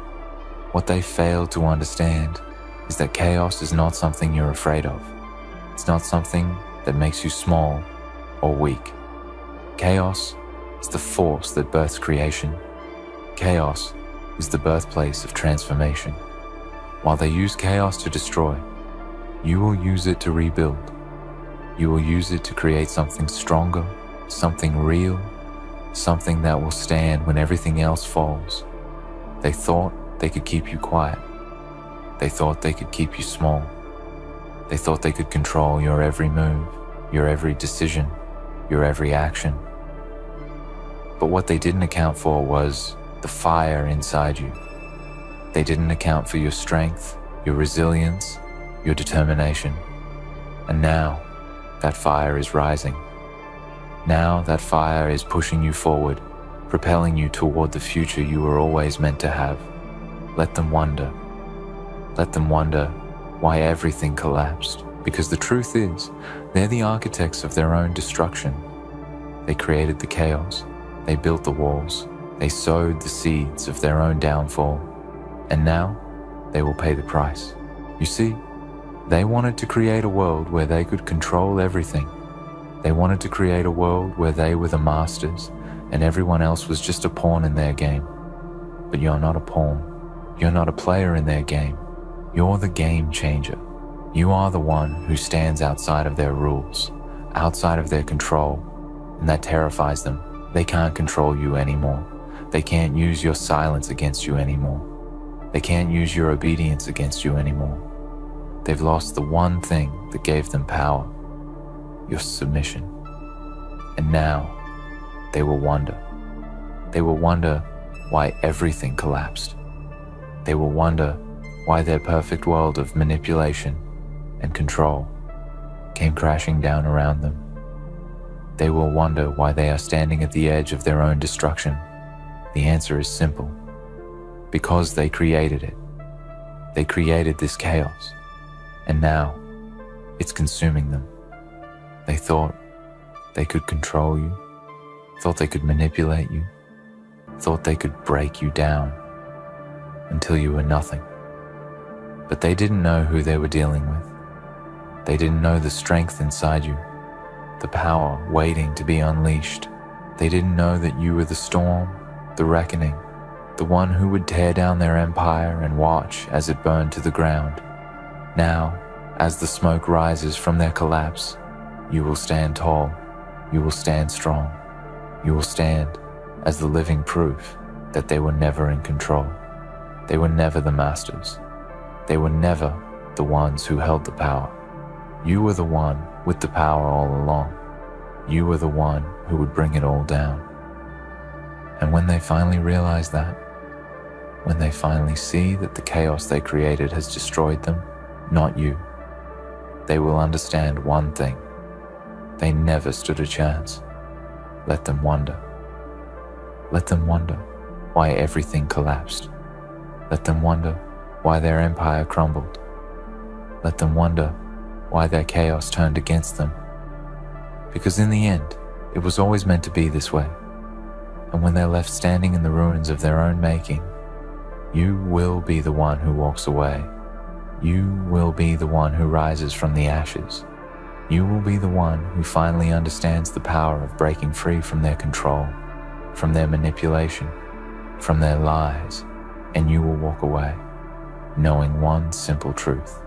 What they fail to understand is that chaos is not something you're afraid of. It's not something that makes you small or weak. Chaos is the force that births creation. Chaos is the birthplace of transformation. While they use chaos to destroy, you will use it to rebuild. You will use it to create something stronger, something real, something that will stand when everything else falls. They thought they could keep you quiet. They thought they could keep you small. They thought they could control your every move, your every decision, your every action. But what they didn't account for was the fire inside you. They didn't account for your strength, your resilience, your determination. And now, that fire is rising. Now that fire is pushing you forward, propelling you toward the future you were always meant to have. Let them wonder. Let them wonder why everything collapsed. Because the truth is, they're the architects of their own destruction. They created the chaos. They built the walls. They sowed the seeds of their own downfall. And now, they will pay the price. You see, they wanted to create a world where they could control everything. They wanted to create a world where they were the masters and everyone else was just a pawn in their game. But you're not a pawn. You're not a player in their game. You're the game changer. You are the one who stands outside of their rules, outside of their control, and that terrifies them. They can't control you anymore. They can't use your silence against you anymore. They can't use your obedience against you anymore. They've lost the one thing that gave them power, your submission. And now, they will wonder. They will wonder why everything collapsed. They will wonder why their perfect world of manipulation and control came crashing down around them. They will wonder why they are standing at the edge of their own destruction. The answer is simple. Because they created it. They created this chaos. And now, it's consuming them. They thought they could control you, thought they could manipulate you, thought they could break you down until you were nothing. But they didn't know who they were dealing with. They didn't know the strength inside you, the power waiting to be unleashed. They didn't know that you were the storm, the reckoning, the one who would tear down their empire and watch as it burned to the ground. Now, as the smoke rises from their collapse, you will stand tall, you will stand strong, you will stand as the living proof that they were never in control. They were never the masters. They were never the ones who held the power. You were the one with the power all along. You were the one who would bring it all down. And when they finally realize that, when they finally see that the chaos they created has destroyed them, not you, they will understand one thing. They never stood a chance. Let them wonder. Let them wonder why everything collapsed. Let them wonder why their empire crumbled. Let them wonder why their chaos turned against them. Because in the end, it was always meant to be this way. And when they're left standing in the ruins of their own making, you will be the one who walks away. You will be the one who rises from the ashes. You will be the one who finally understands the power of breaking free from their control, from their manipulation, from their lies, and you will walk away, knowing one simple truth.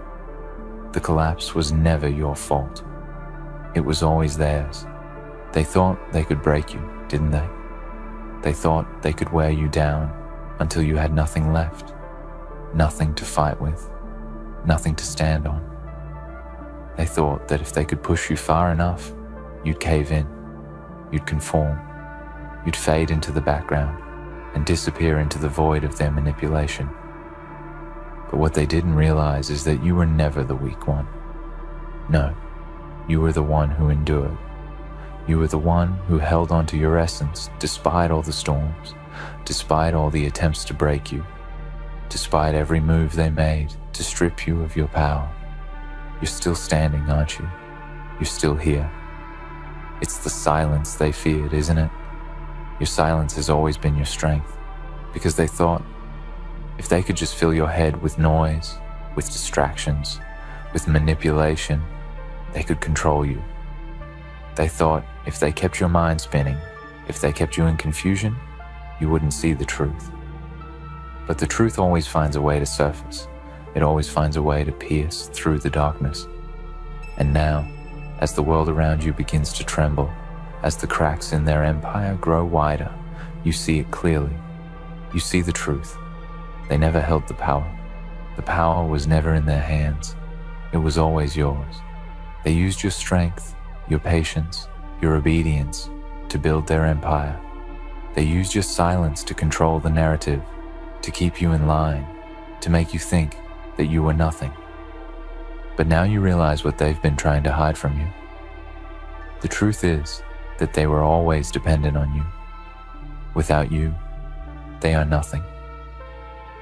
The collapse was never your fault. It was always theirs. They thought they could break you, didn't they? They thought they could wear you down until you had nothing left, nothing to fight with, nothing to stand on. They thought that if they could push you far enough, you'd cave in, you'd conform, you'd fade into the background and disappear into the void of their manipulation. But what they didn't realize is that you were never the weak one. No, you were the one who endured. You were the one who held on to your essence despite all the storms, despite all the attempts to break you, despite every move they made to strip you of your power. You're still standing, aren't you? You're still here. It's the silence they feared, isn't it? Your silence has always been your strength, because they thought if they could just fill your head with noise, with distractions, with manipulation, they could control you. They thought if they kept your mind spinning, if they kept you in confusion, you wouldn't see the truth. But the truth always finds a way to surface. It always finds a way to pierce through the darkness. And now, as the world around you begins to tremble, as the cracks in their empire grow wider, you see it clearly. You see the truth. They never held the power. The power was never in their hands. It was always yours. They used your strength, your patience, your obedience to build their empire. They used your silence to control the narrative, to keep you in line, to make you think that you were nothing. But now you realize what they've been trying to hide from you. The truth is that they were always dependent on you. Without you, they are nothing.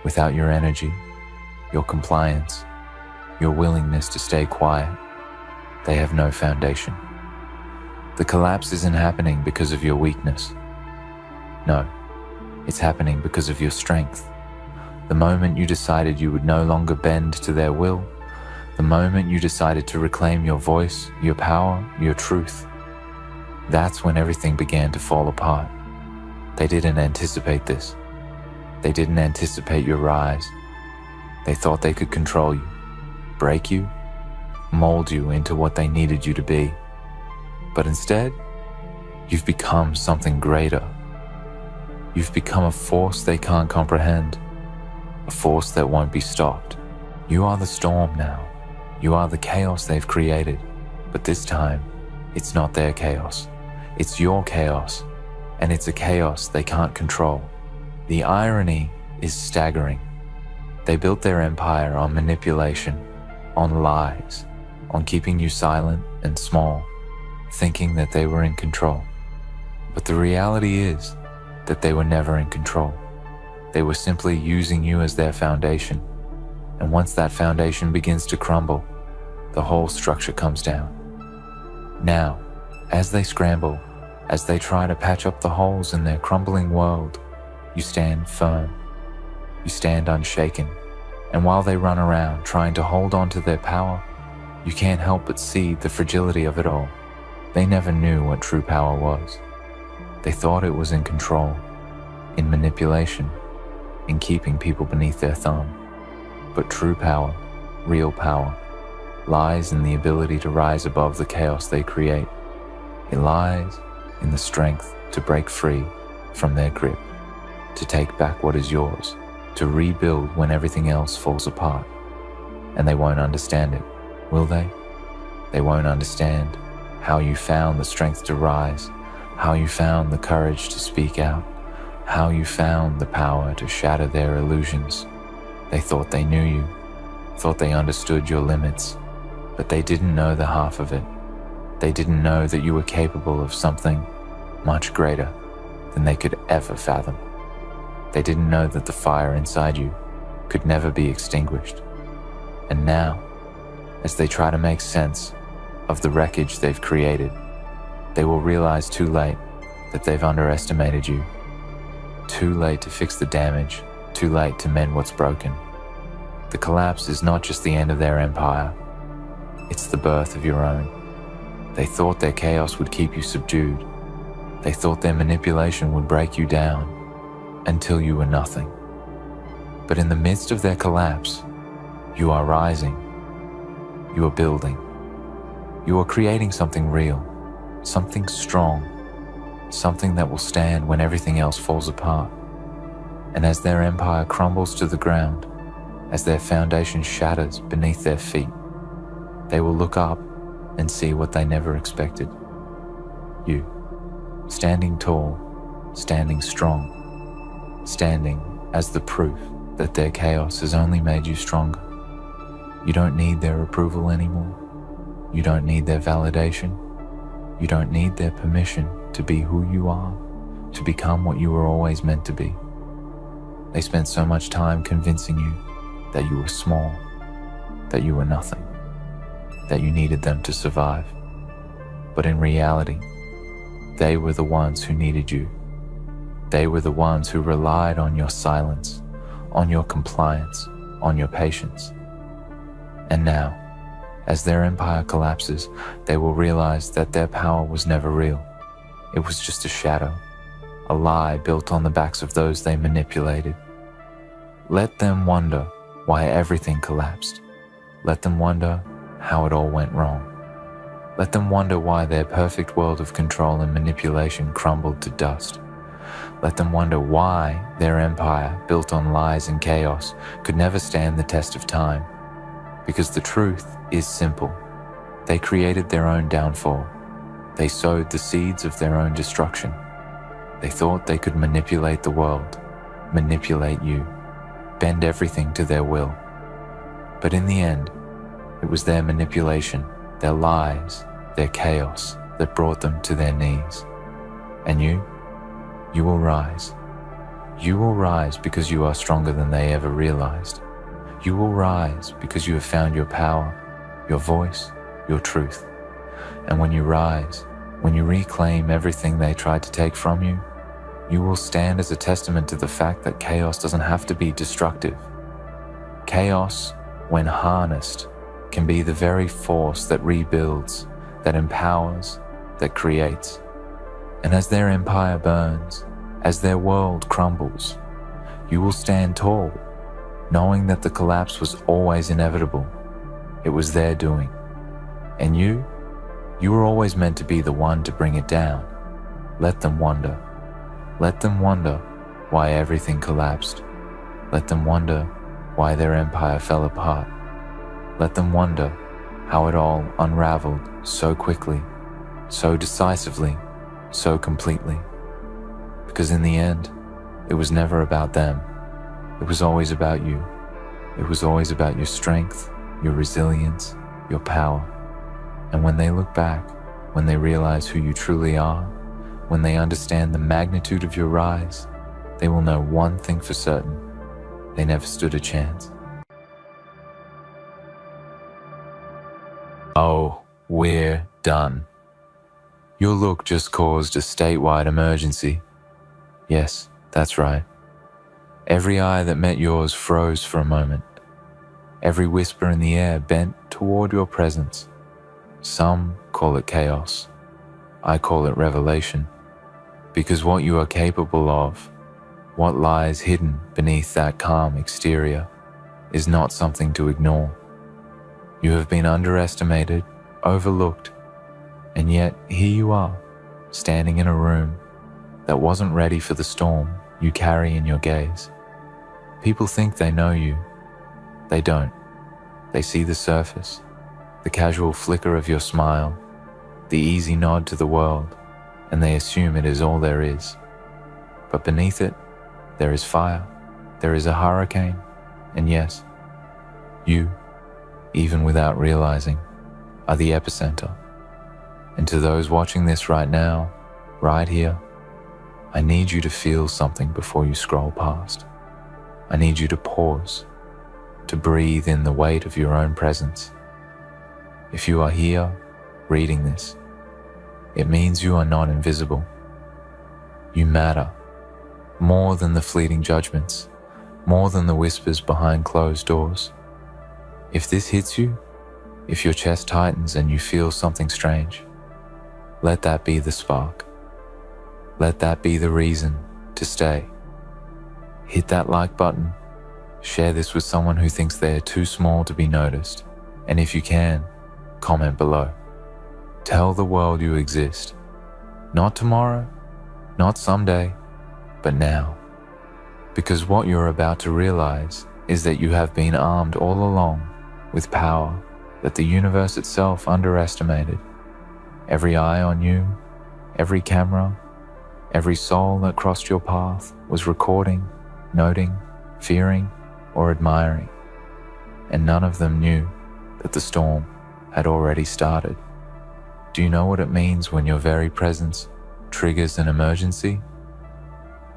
Without your energy, your compliance, your willingness to stay quiet, they have no foundation. The collapse isn't happening because of your weakness. No, it's happening because of your strength. The moment you decided you would no longer bend to their will, the moment you decided to reclaim your voice, your power, your truth, that's when everything began to fall apart. They didn't anticipate this. They didn't anticipate your rise. They thought they could control you, break you, mold you into what they needed you to be. But instead, you've become something greater. You've become a force they can't comprehend, a force that won't be stopped. You are the storm now. You are the chaos they've created. But this time, it's not their chaos. It's your chaos, and it's a chaos they can't control. The irony is staggering. They built their empire on manipulation, on lies, on keeping you silent and small, thinking that they were in control. But the reality is that they were never in control. They were simply using you as their foundation. And once that foundation begins to crumble, the whole structure comes down. Now, as they scramble, as they try to patch up the holes in their crumbling world, you stand firm. You stand unshaken. And while they run around trying to hold on to their power, you can't help but see the fragility of it all. They never knew what true power was. They thought it was in control, in manipulation, in keeping people beneath their thumb. But true power, real power, lies in the ability to rise above the chaos they create. It lies in the strength to break free from their grip, to take back what is yours, to rebuild when everything else falls apart. And they won't understand it, will they? They won't understand how you found the strength to rise, how you found the courage to speak out, how you found the power to shatter their illusions. They thought they knew you, thought they understood your limits, but they didn't know the half of it. They didn't know that you were capable of something much greater than they could ever fathom. They didn't know that the fire inside you could never be extinguished. And now, as they try to make sense of the wreckage they've created, they will realize too late that they've underestimated you. Too late to fix the damage, too late to mend what's broken. The collapse is not just the end of their empire, it's the birth of your own. They thought their chaos would keep you subdued. They thought their manipulation would break you down until you were nothing. But in the midst of their collapse, you are rising. You are building. You are creating something real, something strong, something that will stand when everything else falls apart. And as their empire crumbles to the ground, as their foundation shatters beneath their feet, they will look up and see what they never expected. You, standing tall, standing strong, standing as the proof that their chaos has only made you stronger. You don't need their approval anymore. You don't need their validation. You don't need their permission to be who you are, to become what you were always meant to be. They spent so much time convincing you that you were small, that you were nothing, that you needed them to survive. But in reality, they were the ones who needed you. They were the ones who relied on your silence, on your compliance, on your patience. And now, as their empire collapses, they will realize that their power was never real. It was just a shadow, a lie built on the backs of those they manipulated. Let them wonder why everything collapsed. Let them wonder how it all went wrong. Let them wonder why their perfect world of control and manipulation crumbled to dust. Let them wonder why their empire, built on lies and chaos, could never stand the test of time. Because the truth is simple. They created their own downfall. They sowed the seeds of their own destruction. They thought they could manipulate the world, manipulate you, bend everything to their will. But in the end, it was their manipulation, their lies, their chaos that brought them to their knees. And you will rise. You will rise because you are stronger than they ever realized. You will rise because you have found your power, your voice, your truth. And when you rise, when you reclaim everything they tried to take from you, you will stand as a testament to the fact that chaos doesn't have to be destructive. Chaos, when harnessed, can be the very force that rebuilds, that empowers, that creates. And as their empire burns, as their world crumbles, you will stand tall, knowing that the collapse was always inevitable. It was their doing. And you were always meant to be the one to bring it down. Let them wonder. Let them wonder why everything collapsed. Let them wonder why their empire fell apart. Let them wonder how it all unraveled so quickly, so decisively, so completely. Because in the end, it was never about them. It was always about you. It was always about your strength, your resilience, your power. And when they look back, when they realize who you truly are, when they understand the magnitude of your rise, they will know one thing for certain: they never stood a chance. Oh, we're done. Your look just caused a statewide emergency. Yes, that's right. Every eye that met yours froze for a moment. Every whisper in the air bent toward your presence. Some call it chaos. I call it revelation. Because what you are capable of, what lies hidden beneath that calm exterior, is not something to ignore. You have been underestimated, overlooked, and yet here you are, standing in a room that wasn't ready for the storm you carry in your gaze. People think they know you. They don't. They see the surface, the casual flicker of your smile, the easy nod to the world, and they assume it is all there is. But beneath it, there is fire, there is a hurricane, and yes, you, even without realizing, are the epicenter. And to those watching this right now, right here, I need you to feel something before you scroll past. I need you to pause, to breathe in the weight of your own presence. If you are here, reading this, it means you are not invisible. You matter, more than the fleeting judgments, more than the whispers behind closed doors. If this hits you, if your chest tightens and you feel something strange, let that be the spark. Let that be the reason to stay. Hit that like button. Share this with someone who thinks they are too small to be noticed. And if you can, comment below. Tell the world you exist. Not tomorrow, not someday, but now. Because what you're about to realize is that you have been armed all along with power that the universe itself underestimated. Every eye on you, every camera, every soul that crossed your path was recording, noting, fearing, or admiring, and none of them knew that the storm had already started. Do you know what it means when your very presence triggers an emergency?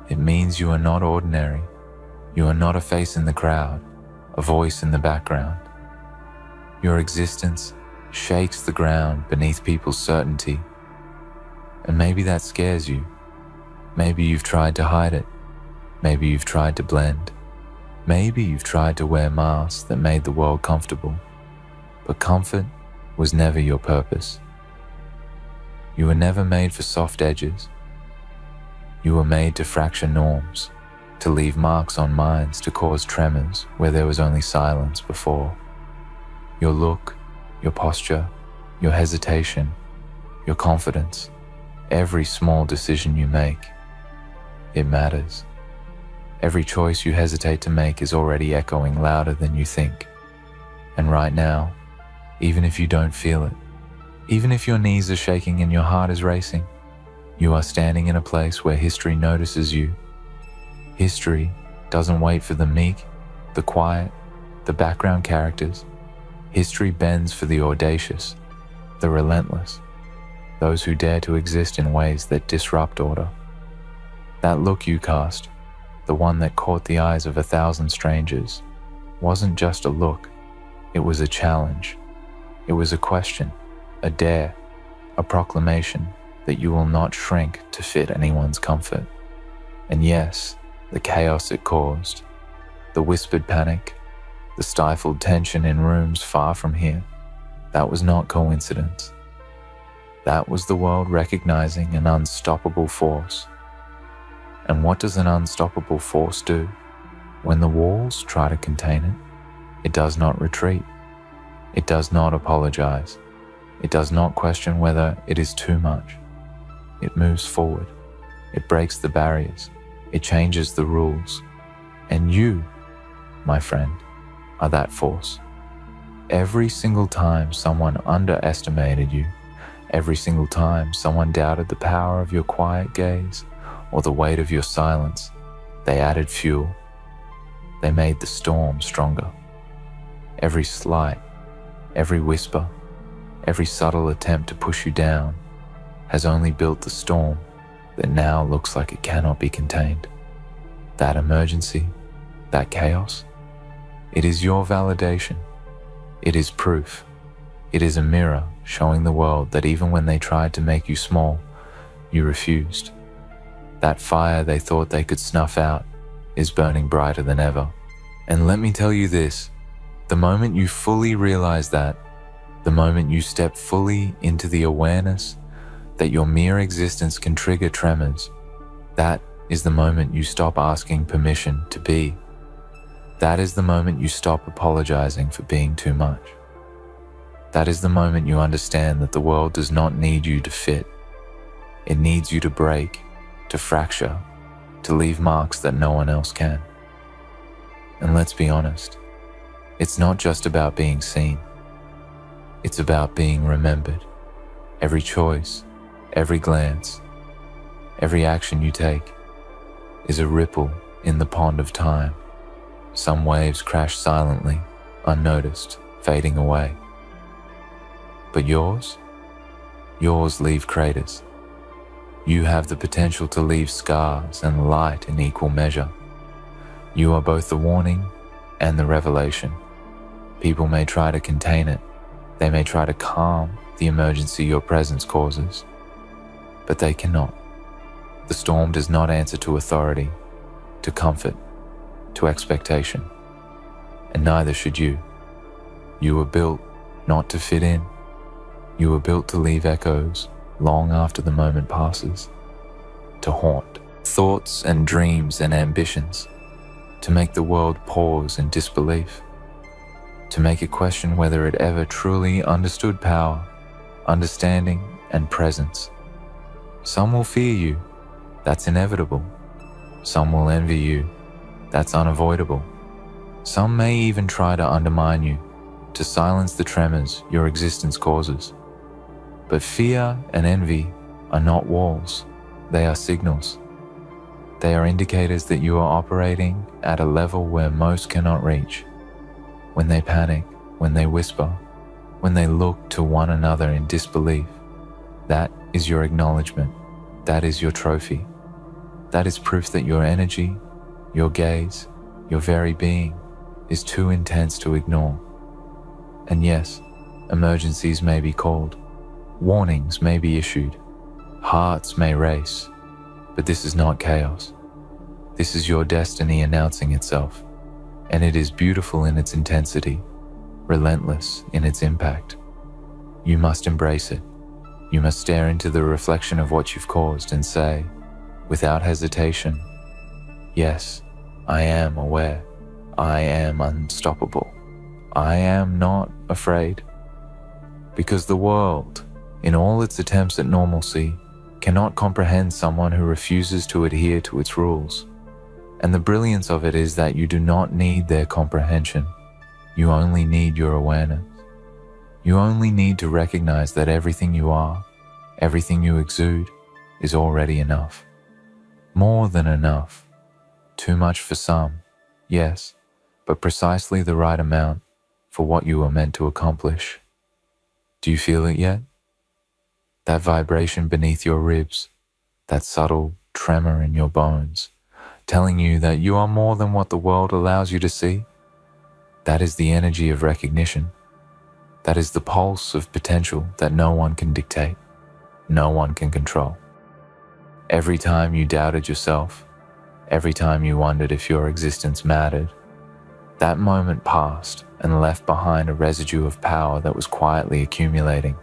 It means you are not ordinary. You are not a face in the crowd, a voice in the background. Your existence shakes the ground beneath people's certainty. And maybe that scares you. Maybe you've tried to hide it. Maybe you've tried to blend. Maybe you've tried to wear masks that made the world comfortable. But comfort was never your purpose. You were never made for soft edges. You were made to fracture norms, to leave marks on minds, to cause tremors where there was only silence before. Your look, your posture, your hesitation, your confidence, every small decision you make, it matters. Every choice you hesitate to make is already echoing louder than you think. And right now, even if you don't feel it, even if your knees are shaking and your heart is racing, you are standing in a place where history notices you. History doesn't wait for the meek, the quiet, the background characters. History bends for the audacious, the relentless, those who dare to exist in ways that disrupt order. That look you cast, the one that caught the eyes of 1,000 strangers, wasn't just a look. It was a challenge. It was a question, a dare, a proclamation that you will not shrink to fit anyone's comfort. And yes, the chaos it caused, the whispered panic, the stifled tension in rooms far from here, that was not coincidence. That was the world recognizing an unstoppable force. And what does an unstoppable force do? When the walls try to contain it, it does not retreat. It does not apologize. It does not question whether it is too much. It moves forward. It breaks the barriers. It changes the rules. And you, my friend, are that force. Every single time someone underestimated you, every single time someone doubted the power of your quiet gaze or the weight of your silence, they added fuel. They made the storm stronger. Every slight, every whisper, every subtle attempt to push you down has only built the storm that now looks like it cannot be contained. That emergency, that chaos, it is your validation. It is proof. It is a mirror showing the world that even when they tried to make you small, you refused. That fire they thought they could snuff out is burning brighter than ever. And let me tell you this, the moment you fully realize that, the moment you step fully into the awareness that your mere existence can trigger tremors, that is the moment you stop asking permission to be. That is the moment you stop apologizing for being too much. That is the moment you understand that the world does not need you to fit. It needs you to break, to fracture, to leave marks that no one else can. And let's be honest, it's not just about being seen. It's about being remembered. Every choice, every glance, every action you take is a ripple in the pond of time. Some waves crash silently, unnoticed, fading away. But yours leave craters. You have the potential to leave scars and light in equal measure. You are both the warning and the revelation. People may try to contain it. They may try to calm the emergency your presence causes, but they cannot. The storm does not answer to authority, to comfort, to expectation, and neither should you. You were built not to fit in. You were built to leave echoes long after the moment passes, to haunt thoughts and dreams and ambitions, to make the world pause in disbelief, to make it question whether it ever truly understood power, understanding, and presence. Some will fear you, that's inevitable. Some will envy you, that's unavoidable. Some may even try to undermine you, to silence the tremors your existence causes. But fear and envy are not walls, they are signals. They are indicators that you are operating at a level where most cannot reach. When they panic, when they whisper, when they look to one another in disbelief, that is your acknowledgement. That is your trophy. That is proof that your energy, your gaze, your very being is too intense to ignore. And yes, emergencies may be called, warnings may be issued, hearts may race, but this is not chaos. This is your destiny announcing itself, and it is beautiful in its intensity, relentless in its impact. You must embrace it. You must stare into the reflection of what you've caused and say, without hesitation, yes, I am aware. I am unstoppable. I am not afraid. Because the world, in all its attempts at normalcy, cannot comprehend someone who refuses to adhere to its rules. And the brilliance of it is that you do not need their comprehension. You only need your awareness. You only need to recognize that everything you are, everything you exude, is already enough. More than enough. Too much for some, yes, but precisely the right amount for what you were meant to accomplish. Do you feel it yet? That vibration beneath your ribs, that subtle tremor in your bones, telling you that you are more than what the world allows you to see? That is the energy of recognition. That is the pulse of potential that no one can dictate, no one can control. Every time you doubted yourself, every time you wondered if your existence mattered, that moment passed and left behind a residue of power that was quietly accumulating.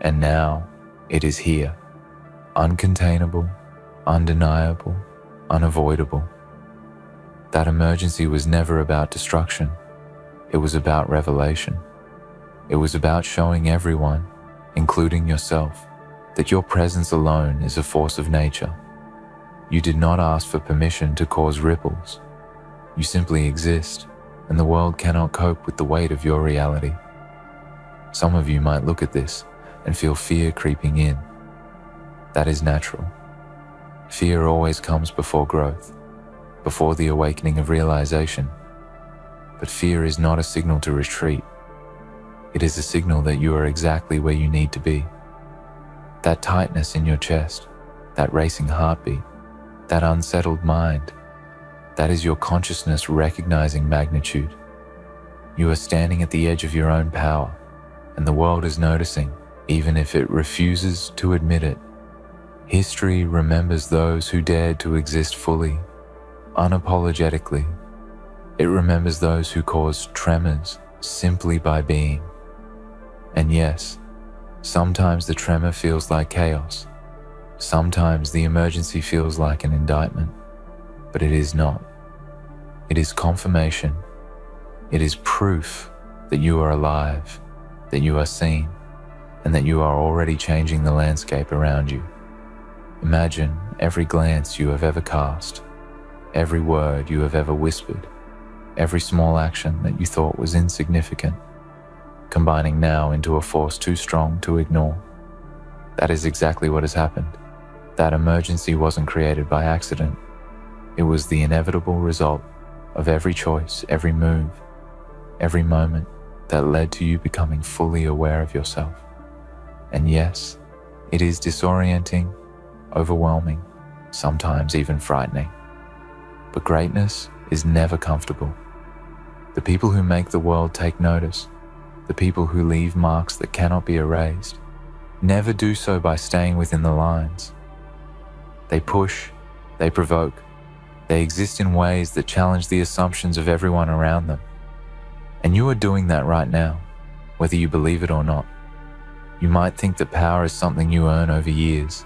And now it is here, uncontainable, undeniable, unavoidable. That emergency was never about destruction. It was about revelation. It was about showing everyone, including yourself, that your presence alone is a force of nature. You did not ask for permission to cause ripples. You simply exist, and the world cannot cope with the weight of your reality. Some of you might look at this and feel fear creeping in. That is natural. Fear always comes before growth, before the awakening of realization. But fear is not a signal to retreat. It is a signal that you are exactly where you need to be. That tightness in your chest, that racing heartbeat, that unsettled mind, that is your consciousness recognizing magnitude. You are standing at the edge of your own power, and the world is noticing, even if it refuses to admit it. History remembers those who dared to exist fully, unapologetically. It remembers those who caused tremors simply by being. And yes, sometimes the tremor feels like chaos. Sometimes the emergency feels like an indictment, but it is not. It is confirmation. It is proof that you are alive, that you are seen, and that you are already changing the landscape around you. Imagine every glance you have ever cast, every word you have ever whispered, every small action that you thought was insignificant, combining now into a force too strong to ignore. That is exactly what has happened. That emergency wasn't created by accident. It was the inevitable result of every choice, every move, every moment that led to you becoming fully aware of yourself. And yes, it is disorienting, overwhelming, sometimes even frightening. But greatness is never comfortable. The people who make the world take notice, the people who leave marks that cannot be erased, never do so by staying within the lines. They push, they provoke, they exist in ways that challenge the assumptions of everyone around them. And you are doing that right now, whether you believe it or not. You might think that power is something you earn over years,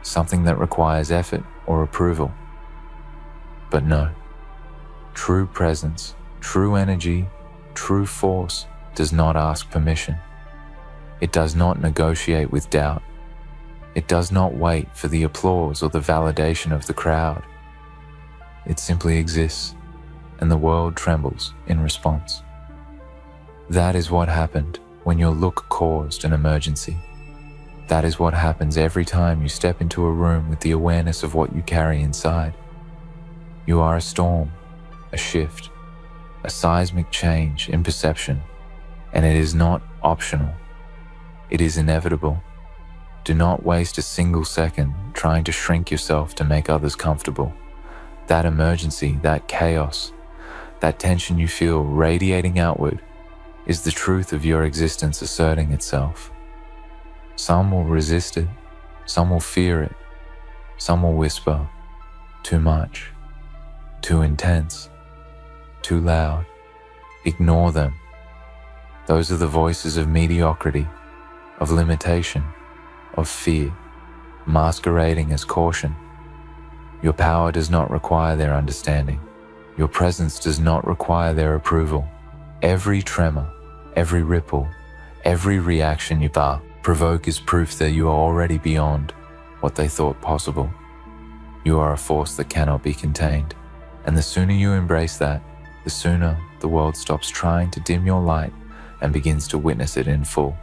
something that requires effort or approval. But no, true presence, true energy, true force does not ask permission. It does not negotiate with doubt. It does not wait for the applause or the validation of the crowd. It simply exists, and the world trembles in response. That is what happened when your look caused an emergency. That is what happens every time you step into a room with the awareness of what you carry inside. You are a storm, a shift, a seismic change in perception, and it is not optional. It is inevitable. Do not waste a single second trying to shrink yourself to make others comfortable. That emergency, that chaos, that tension you feel radiating outward is the truth of your existence asserting itself. Some will resist it, some will fear it, some will whisper, too much, too intense, too loud. Ignore them. Those are the voices of mediocrity, of limitation, of fear, masquerading as caution. Your power does not require their understanding. Your presence does not require their approval. Every tremor, every ripple, every reaction you provoke is proof that you are already beyond what they thought possible. You are a force that cannot be contained, and the sooner you embrace that, the sooner the world stops trying to dim your light and begins to witness it in full.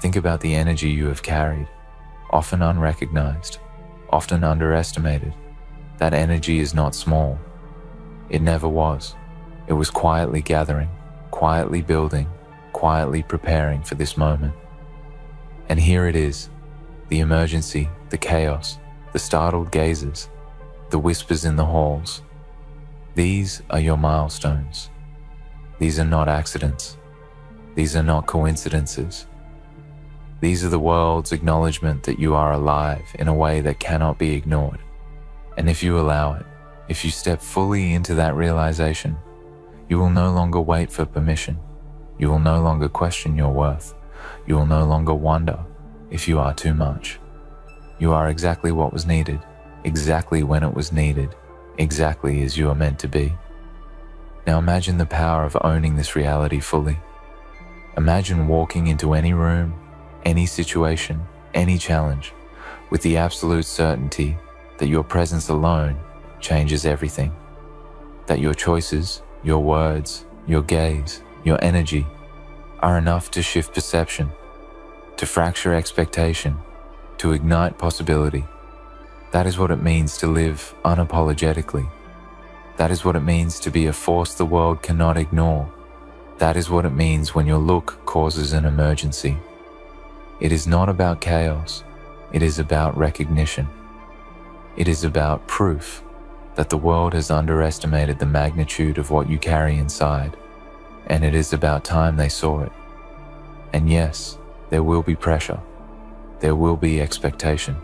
Think about the energy you have carried, often unrecognized, often underestimated. That energy is not small. It never was. It was quietly gathering, quietly building, quietly preparing for this moment. And here it is, the emergency, the chaos, the startled gazes, the whispers in the halls. These are your milestones. These are not accidents. These are not coincidences. These are the world's acknowledgement that you are alive in a way that cannot be ignored. And if you allow it, if you step fully into that realization, you will no longer wait for permission. You will no longer question your worth. You will no longer wonder if you are too much. You are exactly what was needed, exactly when it was needed, exactly as you are meant to be. Now imagine the power of owning this reality fully. Imagine walking into any room, any situation, any challenge, with the absolute certainty that your presence alone changes everything. That your choices, your words, your gaze, your energy are enough to shift perception, to fracture expectation, to ignite possibility. That is what it means to live unapologetically. That is what it means to be a force the world cannot ignore. That is what it means when your look causes an emergency. It is not about chaos. It is about recognition. It is about proof that the world has underestimated the magnitude of what you carry inside, and it is about time they saw it. And yes, there will be pressure. There will be expectation.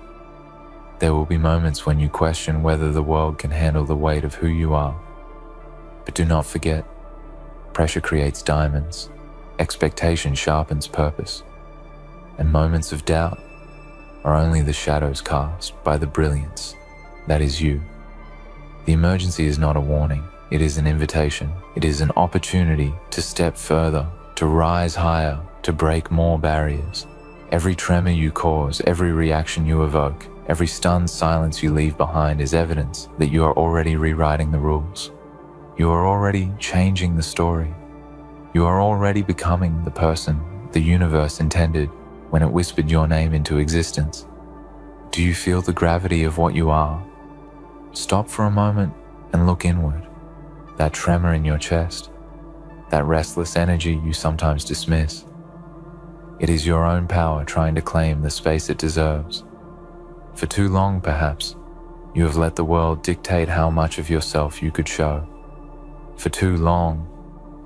There will be moments when you question whether the world can handle the weight of who you are. But do not forget, pressure creates diamonds, expectation sharpens purpose, and moments of doubt are only the shadows cast by the brilliance that is you. The emergency is not a warning, it is an invitation. It is an opportunity to step further, to rise higher, to break more barriers. Every tremor you cause, every reaction you evoke, every stunned silence you leave behind is evidence that you are already rewriting the rules. You are already changing the story. You are already becoming the person the universe intended when it whispered your name into existence. Do you feel the gravity of what you are? Stop for a moment and look inward. That tremor in your chest, that restless energy you sometimes dismiss. It is your own power trying to claim the space it deserves. For too long, perhaps, you have let the world dictate how much of yourself you could show. For too long,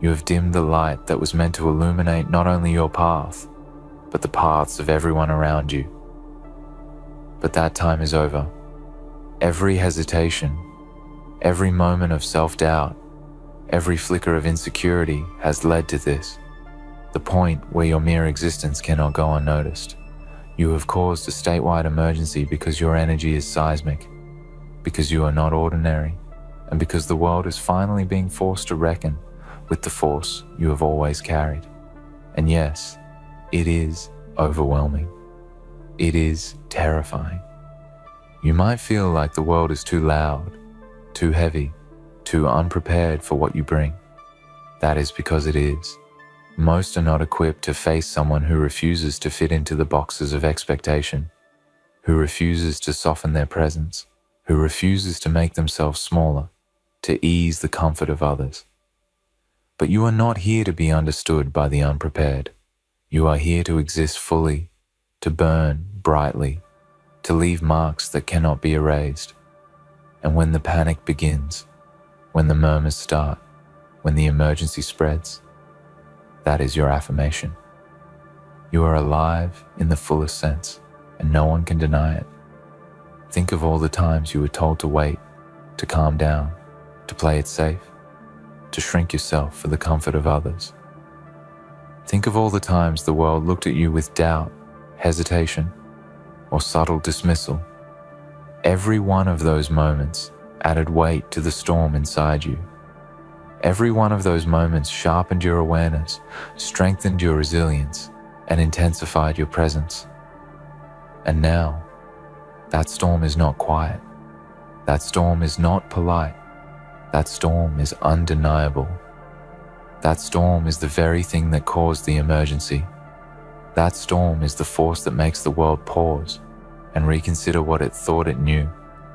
you have dimmed the light that was meant to illuminate not only your path, but the paths of everyone around you. But that time is over. Every hesitation, every moment of self-doubt, every flicker of insecurity has led to this, the point where your mere existence cannot go unnoticed. You have caused a statewide emergency because your energy is seismic, because you are not ordinary, and because the world is finally being forced to reckon with the force you have always carried. And yes, it is overwhelming. It is terrifying. You might feel like the world is too loud, too heavy, too unprepared for what you bring. That is because it is. Most are not equipped to face someone who refuses to fit into the boxes of expectation, who refuses to soften their presence, who refuses to make themselves smaller, to ease the comfort of others. But you are not here to be understood by the unprepared. You are here to exist fully, to burn brightly, to leave marks that cannot be erased. And when the panic begins, when the murmurs start, when the emergency spreads, that is your affirmation. You are alive in the fullest sense, and no one can deny it. Think of all the times you were told to wait, to calm down, to play it safe, to shrink yourself for the comfort of others. Think of all the times the world looked at you with doubt, hesitation, or subtle dismissal. Every one of those moments added weight to the storm inside you. Every one of those moments sharpened your awareness, strengthened your resilience, and intensified your presence. And now, that storm is not quiet. That storm is not polite. That storm is undeniable. That storm is the very thing that caused the emergency. That storm is the force that makes the world pause and reconsider what it thought it knew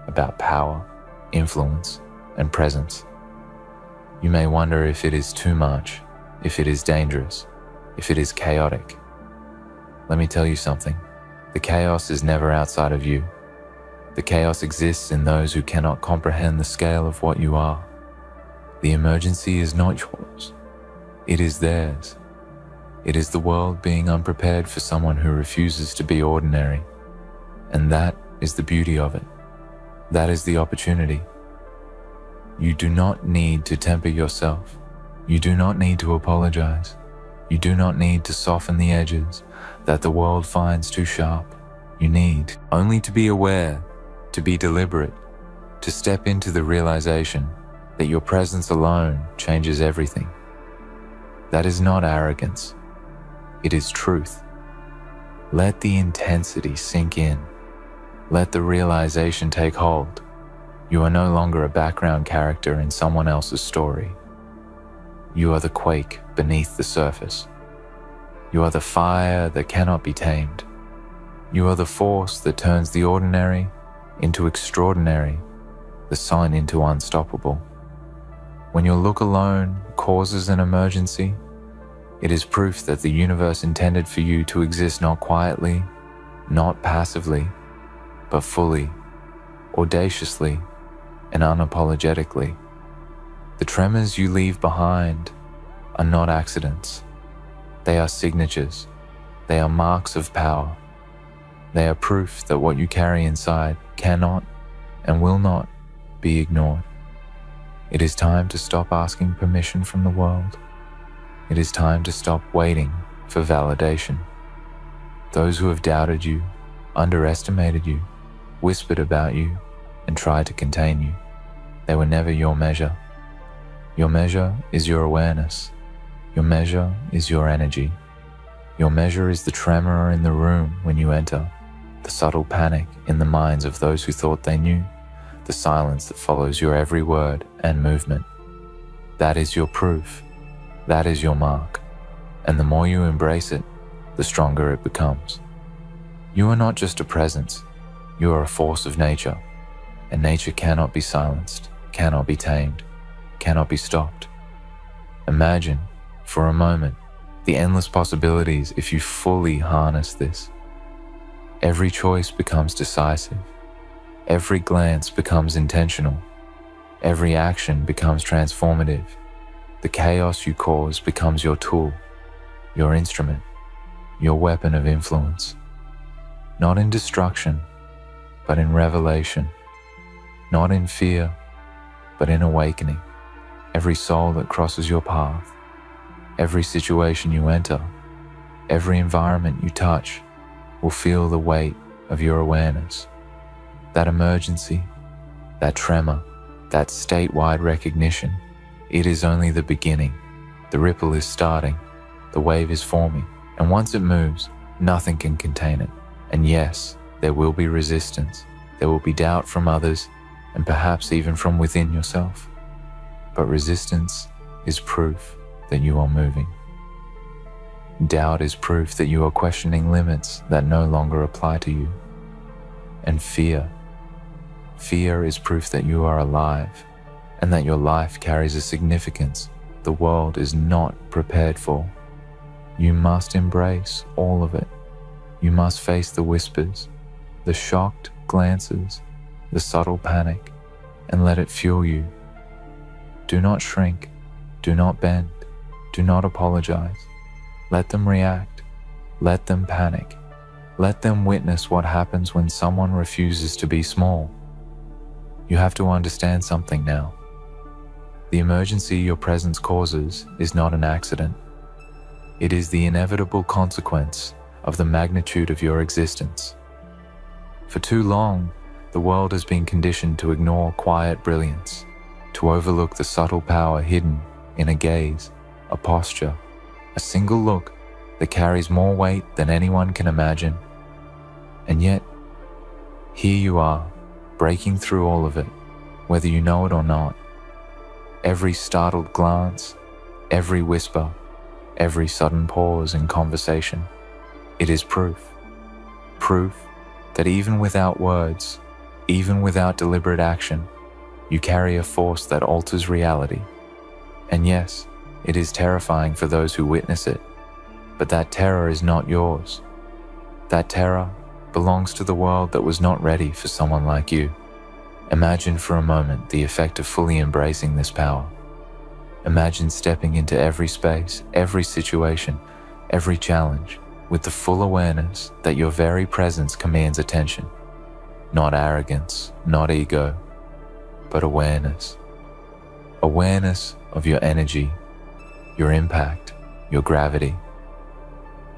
about power, influence, and presence. You may wonder if it is too much, if it is dangerous, if it is chaotic. Let me tell you something. The chaos is never outside of you. The chaos exists in those who cannot comprehend the scale of what you are. The emergency is not yours. It is theirs. It is the world being unprepared for someone who refuses to be ordinary. And that is the beauty of it. That is the opportunity. You do not need to temper yourself. You do not need to apologize. You do not need to soften the edges that the world finds too sharp. You need only to be aware, to be deliberate, to step into the realization that your presence alone changes everything. That is not arrogance. It is truth. Let the intensity sink in. Let the realization take hold. You are no longer a background character in someone else's story. You are the quake beneath the surface. You are the fire that cannot be tamed. You are the force that turns the ordinary into extraordinary, the sun into unstoppable. When your look alone causes an emergency, it is proof that the universe intended for you to exist not quietly, not passively, but fully, audaciously, and unapologetically. The tremors you leave behind are not accidents. They are signatures. They are marks of power. They are proof that what you carry inside cannot and will not be ignored. It is time to stop asking permission from the world. It is time to stop waiting for validation. Those who have doubted you, underestimated you, whispered about you, and tried to contain you, they were never your measure. Your measure is your awareness. Your measure is your energy. Your measure is the tremor in the room when you enter, the subtle panic in the minds of those who thought they knew, the silence that follows your every word and movement. That is your proof. That is your mark. And the more you embrace it, the stronger it becomes. You are not just a presence. You are a force of nature. And nature cannot be silenced, cannot be tamed, cannot be stopped. Imagine, for a moment, the endless possibilities if you fully harness this. Every choice becomes decisive. Every glance becomes intentional. Every action becomes transformative. The chaos you cause becomes your tool, your instrument, your weapon of influence. Not in destruction, but in revelation. Not in fear, but in awakening. Every soul that crosses your path, every situation you enter, every environment you touch will feel the weight of your awareness. That emergency, that tremor, that statewide recognition, it is only the beginning. The ripple is starting, the wave is forming, and once it moves, nothing can contain it. And yes, there will be resistance, there will be doubt from others, and perhaps even from within yourself. But resistance is proof that you are moving. Doubt is proof that you are questioning limits that no longer apply to you. And fear is proof that you are alive and that your life carries a significance the world is not prepared for. You must embrace all of it. You must face the whispers, the shocked glances, the subtle panic, and let it fuel you. Do not shrink, do not bend, do not apologize. Let them react, let them panic, let them witness what happens when someone refuses to be small. You have to understand something now. The emergency your presence causes is not an accident. It is the inevitable consequence of the magnitude of your existence. For too long, the world has been conditioned to ignore quiet brilliance, to overlook the subtle power hidden in a gaze, a posture, a single look that carries more weight than anyone can imagine. And yet, here you are, breaking through all of it, whether you know it or not. Every startled glance, every whisper, every sudden pause in conversation, it is proof. Proof that even without words, even without deliberate action, you carry a force that alters reality. And yes, it is terrifying for those who witness it, but that terror is not yours. That terror belongs to the world that was not ready for someone like you. Imagine for a moment the effect of fully embracing this power. Imagine stepping into every space, every situation, every challenge, with the full awareness that your very presence commands attention. Not arrogance, not ego, but awareness. Awareness of your energy, your impact, your gravity.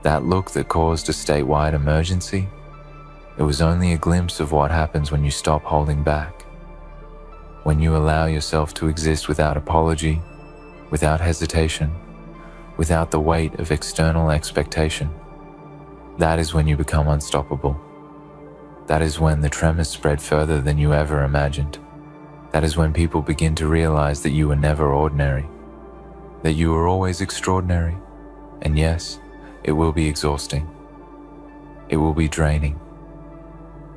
That look that caused a statewide emergency, it was only a glimpse of what happens when you stop holding back. When you allow yourself to exist without apology, without hesitation, without the weight of external expectation. That is when you become unstoppable. That is when the tremors spread further than you ever imagined. That is when people begin to realize that you were never ordinary, that you were always extraordinary. And yes, it will be exhausting. It will be draining.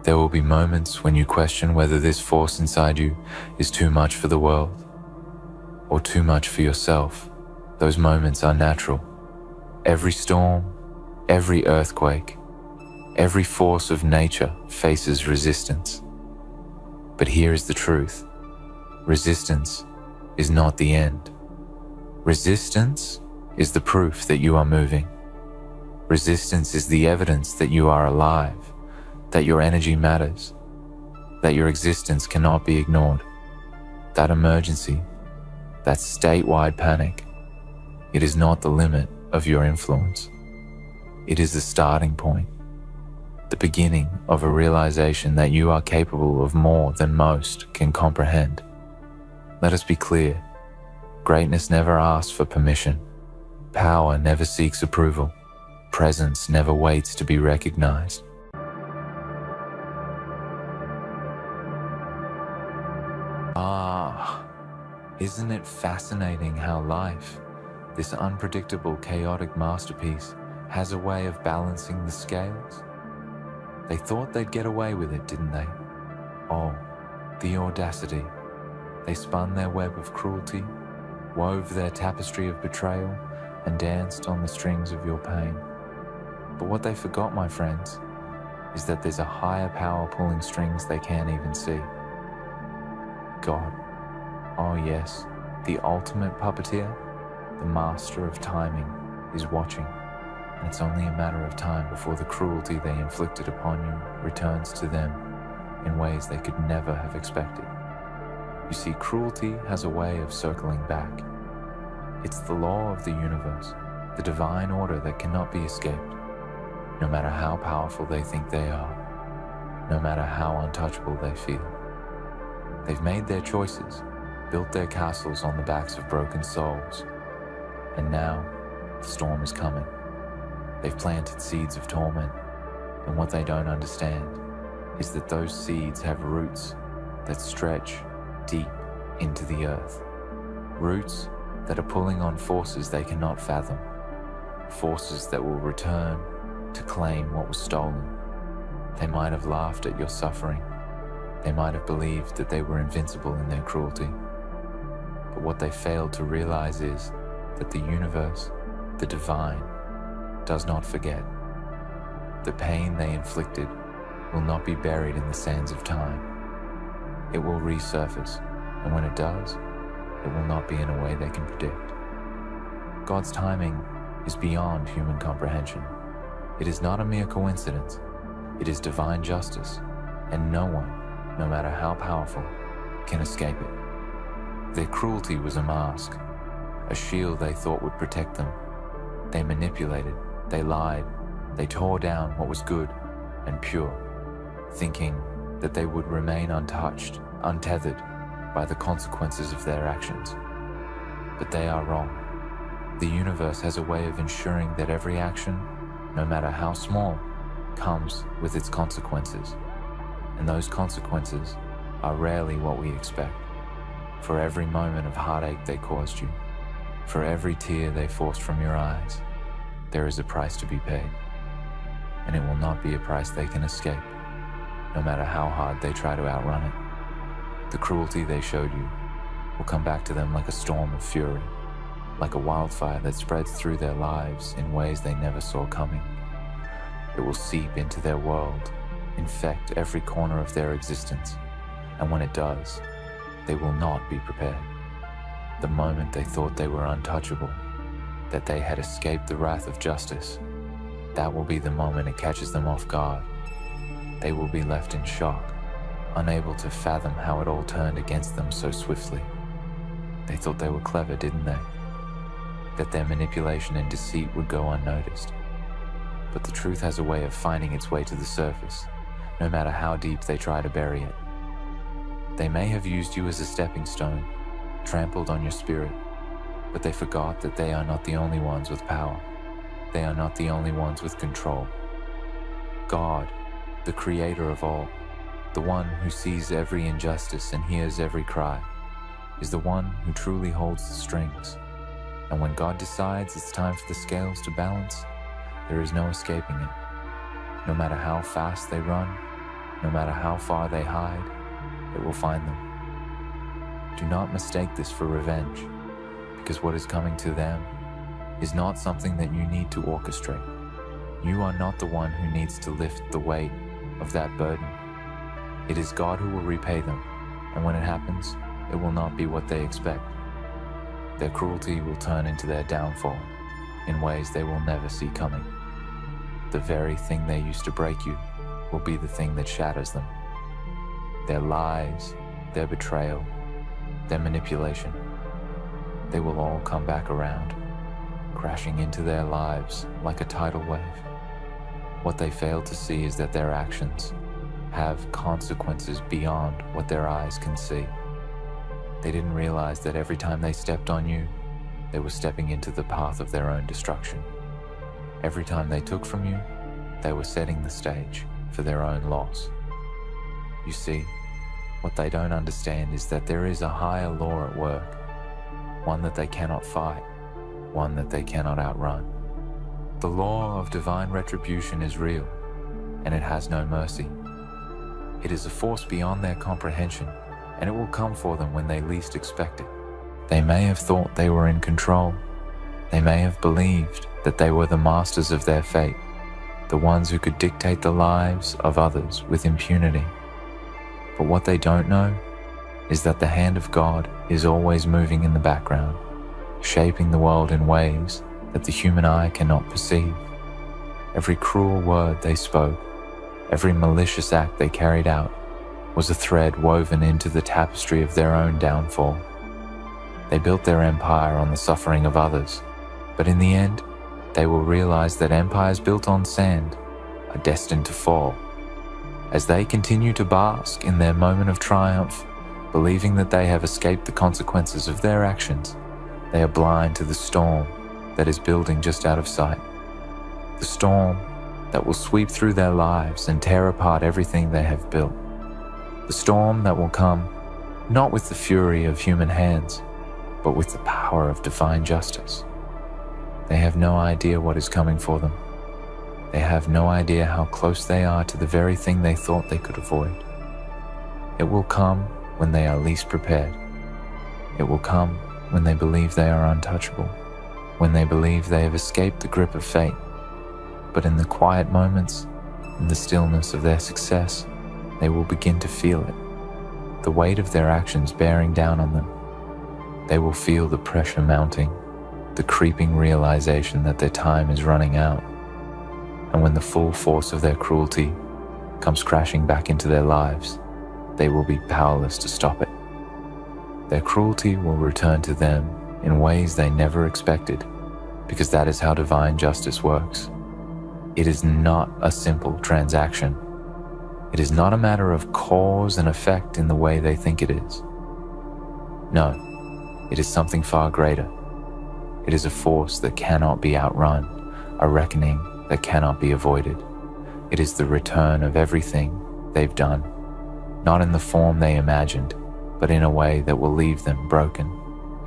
There will be moments when you question whether this force inside you is too much for the world or too much for yourself. Those moments are natural. Every storm, every earthquake, every force of nature faces resistance. But here is the truth. Resistance is not the end. Resistance is the proof that you are moving. Resistance is the evidence that you are alive, that your energy matters, that your existence cannot be ignored. That emergency, that statewide panic, it is not the limit of your influence. It is the starting point, the beginning of a realization that you are capable of more than most can comprehend. Let us be clear. Greatness never asks for permission. Power never seeks approval. Presence never waits to be recognized. Isn't it fascinating how life, this unpredictable, chaotic masterpiece, has a way of balancing the scales? They thought they'd get away with it, didn't they? Oh, the audacity. They spun their web of cruelty, wove their tapestry of betrayal, and danced on the strings of your pain. But what they forgot, my friends, is that there's a higher power pulling strings they can't even see. God. Oh yes, the ultimate puppeteer, the master of timing, is watching, and it's only a matter of time before the cruelty they inflicted upon you returns to them in ways they could never have expected. You see, cruelty has a way of circling back. It's the law of the universe, the divine order that cannot be escaped, no matter how powerful they think they are, no matter how untouchable they feel. They've made their choices, built their castles on the backs of broken souls, and now the storm is coming. They've planted seeds of torment, and what they don't understand is that those seeds have roots that stretch deep into the earth. Roots that are pulling on forces they cannot fathom. forces that will return to claim what was stolen. They might have laughed at your suffering. They might have believed that they were invincible in their cruelty. But what they failed to realize is that the universe, the divine, does not forget. The pain they inflicted will not be buried in the sands of time. It will resurface, and when it does, it will not be in a way they can predict. God's timing is beyond human comprehension. It is not a mere coincidence. It is divine justice, and no one, no matter how powerful, can escape it. Their cruelty was a mask, a shield they thought would protect them. They manipulated, they lied, they tore down what was good and pure, thinking that they would remain untouched, untethered by the consequences of their actions. But they are wrong. The universe has a way of ensuring that every action, no matter how small, comes with its consequences. And those consequences are rarely what we expect. For every moment of heartache they caused you, for every tear they forced from your eyes, there is a price to be paid. And it will not be a price they can escape, no matter how hard they try to outrun it. The cruelty they showed you will come back to them like a storm of fury, like a wildfire that spreads through their lives in ways they never saw coming. It will seep into their world, infect every corner of their existence, and when it does, they will not be prepared. The moment they thought they were untouchable, that they had escaped the wrath of justice, that will be the moment it catches them off guard. They will be left in shock, unable to fathom how it all turned against them so swiftly. They thought they were clever, didn't they? That their manipulation and deceit would go unnoticed. But the truth has a way of finding its way to the surface, no matter how deep they try to bury it. They may have used you as a stepping stone, trampled on your spirit, but they forgot that they are not the only ones with power. They are not the only ones with control. God, the creator of all, the one who sees every injustice and hears every cry, is the one who truly holds the strings. And when God decides it's time for the scales to balance, there is no escaping it. No matter how fast they run, no matter how far they hide, it will find them. Do not mistake this for revenge, because what is coming to them is not something that you need to orchestrate. You are not the one who needs to lift the weight of that burden. It is God who will repay them, and when it happens, it will not be what they expect. Their cruelty will turn into their downfall in ways they will never see coming. The very thing they used to break you will be the thing that shatters them. Their lies, their betrayal, their manipulation, they will all come back around, crashing into their lives like a tidal wave. What they fail to see is that their actions have consequences beyond what their eyes can see. They didn't realize that every time they stepped on you, they were stepping into the path of their own destruction. Every time they took from you, they were setting the stage for their own loss. You see, what they don't understand is that there is a higher law at work, one that they cannot fight, one that they cannot outrun. The law of divine retribution is real, and it has no mercy. It is a force beyond their comprehension, and it will come for them when they least expect it. They may have thought they were in control. They may have believed that they were the masters of their fate, the ones who could dictate the lives of others with impunity. But what they don't know is that the hand of God is always moving in the background, shaping the world in ways that the human eye cannot perceive. Every cruel word they spoke, every malicious act they carried out, was a thread woven into the tapestry of their own downfall. They built their empire on the suffering of others, but in the end, they will realize that empires built on sand are destined to fall. As they continue to bask in their moment of triumph, believing that they have escaped the consequences of their actions, they are blind to the storm that is building just out of sight. The storm that will sweep through their lives and tear apart everything they have built. The storm that will come not with the fury of human hands, but with the power of divine justice. They have no idea what is coming for them. They have no idea how close they are to the very thing they thought they could avoid. It will come when they are least prepared. It will come when they believe they are untouchable, when they believe they have escaped the grip of fate. But in the quiet moments, in the stillness of their success, they will begin to feel it, the weight of their actions bearing down on them. They will feel the pressure mounting, the creeping realization that their time is running out. And when the full force of their cruelty comes crashing back into their lives, they will be powerless to stop it. Their cruelty will return to them in ways they never expected, because that is how divine justice works. It is not a simple transaction. It is not a matter of cause and effect in the way they think it is. No, it is something far greater. It is a force that cannot be outrun, a reckoning that cannot be avoided. It is the return of everything they've done, not in the form they imagined, but in a way that will leave them broken,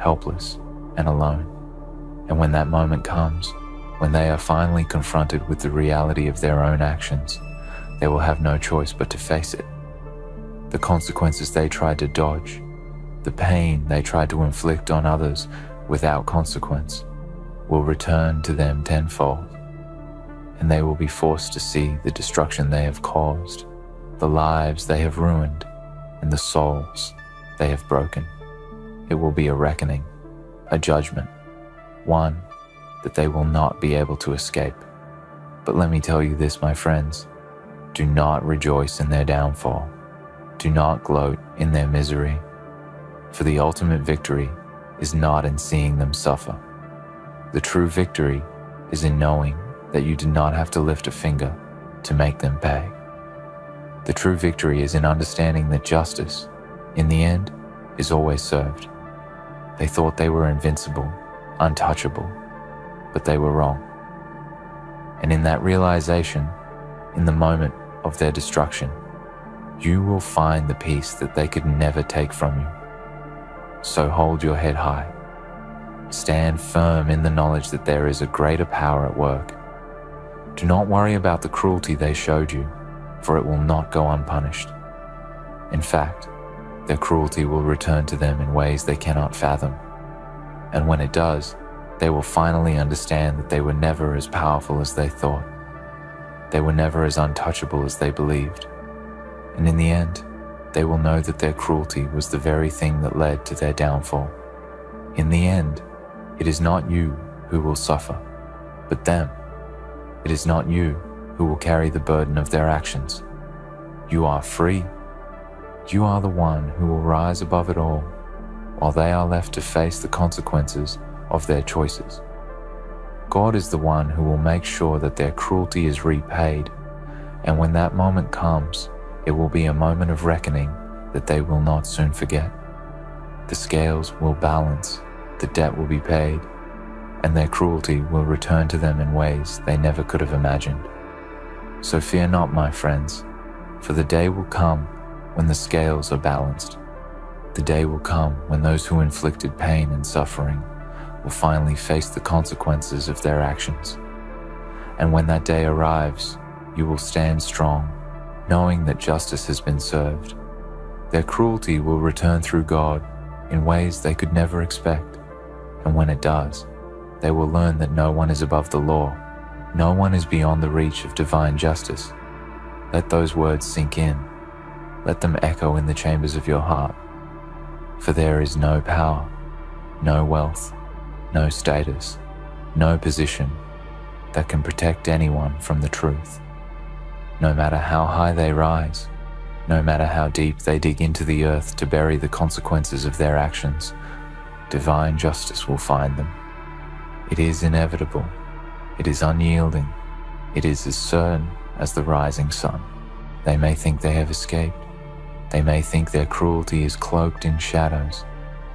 helpless, and alone. And when that moment comes, when they are finally confronted with the reality of their own actions, they will have no choice but to face it. The consequences they tried to dodge, the pain they tried to inflict on others without consequence, will return to them tenfold, and they will be forced to see the destruction they have caused, the lives they have ruined, and the souls they have broken. It will be a reckoning, a judgment, one that they will not be able to escape. But let me tell you this, my friends, do not rejoice in their downfall. Do not gloat in their misery, for the ultimate victory is not in seeing them suffer. The true victory is in knowing that you do not have to lift a finger to make them pay. The true victory is in understanding that justice, in the end, is always served. They thought they were invincible, untouchable, but they were wrong. And in that realization, in the moment of their destruction, you will find the peace that they could never take from you. So hold your head high. Stand firm in the knowledge that there is a greater power at work. Do not worry about the cruelty they showed you, for it will not go unpunished. In fact, their cruelty will return to them in ways they cannot fathom. And when it does, they will finally understand that they were never as powerful as they thought. They were never as untouchable as they believed. And in the end, they will know that their cruelty was the very thing that led to their downfall. In the end, it is not you who will suffer, but them. It is not you who will carry the burden of their actions. You are free. You are the one who will rise above it all, while they are left to face the consequences of their choices. God is the one who will make sure that their cruelty is repaid, and when that moment comes, it will be a moment of reckoning that they will not soon forget. The scales will balance, the debt will be paid, and their cruelty will return to them in ways they never could have imagined. So fear not, my friends, for the day will come when the scales are balanced. The day will come when those who inflicted pain and suffering will finally face the consequences of their actions. And when that day arrives, you will stand strong, knowing that justice has been served. Their cruelty will return through God in ways they could never expect. And when it does, they will learn that no one is above the law. No one is beyond the reach of divine justice. Let those words sink in. Let them echo in the chambers of your heart. For there is no power, no wealth, no status, no position that can protect anyone from the truth. No matter how high they rise, no matter how deep they dig into the earth to bury the consequences of their actions, divine justice will find them. It is inevitable. It is unyielding. It is as certain as the rising sun. They may think they have escaped. They may think their cruelty is cloaked in shadows,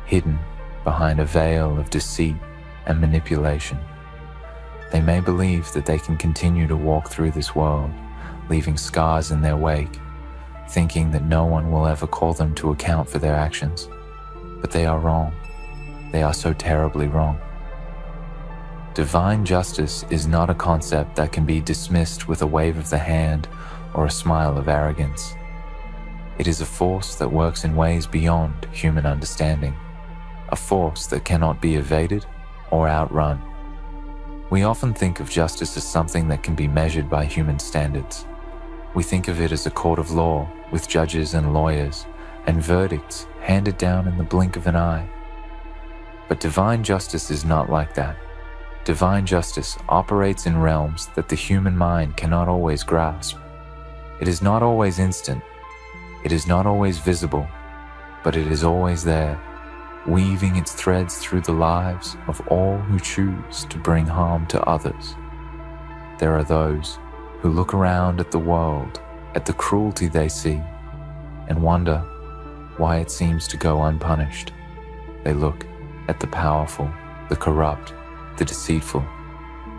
hidden behind a veil of deceit and manipulation. They may believe that they can continue to walk through this world, leaving scars in their wake, thinking that no one will ever call them to account for their actions. But they are wrong. They are so terribly wrong. Divine justice is not a concept that can be dismissed with a wave of the hand or a smile of arrogance. It is a force that works in ways beyond human understanding, a force that cannot be evaded or outrun. We often think of justice as something that can be measured by human standards. We think of it as a court of law with judges and lawyers and verdicts handed down in the blink of an eye. But divine justice is not like that. Divine justice operates in realms that the human mind cannot always grasp. It is not always instant. It is not always visible, but it is always there, weaving its threads through the lives of all who choose to bring harm to others. There are those who look around at the world, at the cruelty they see, and wonder why it seems to go unpunished. They look at the powerful, the corrupt, the deceitful,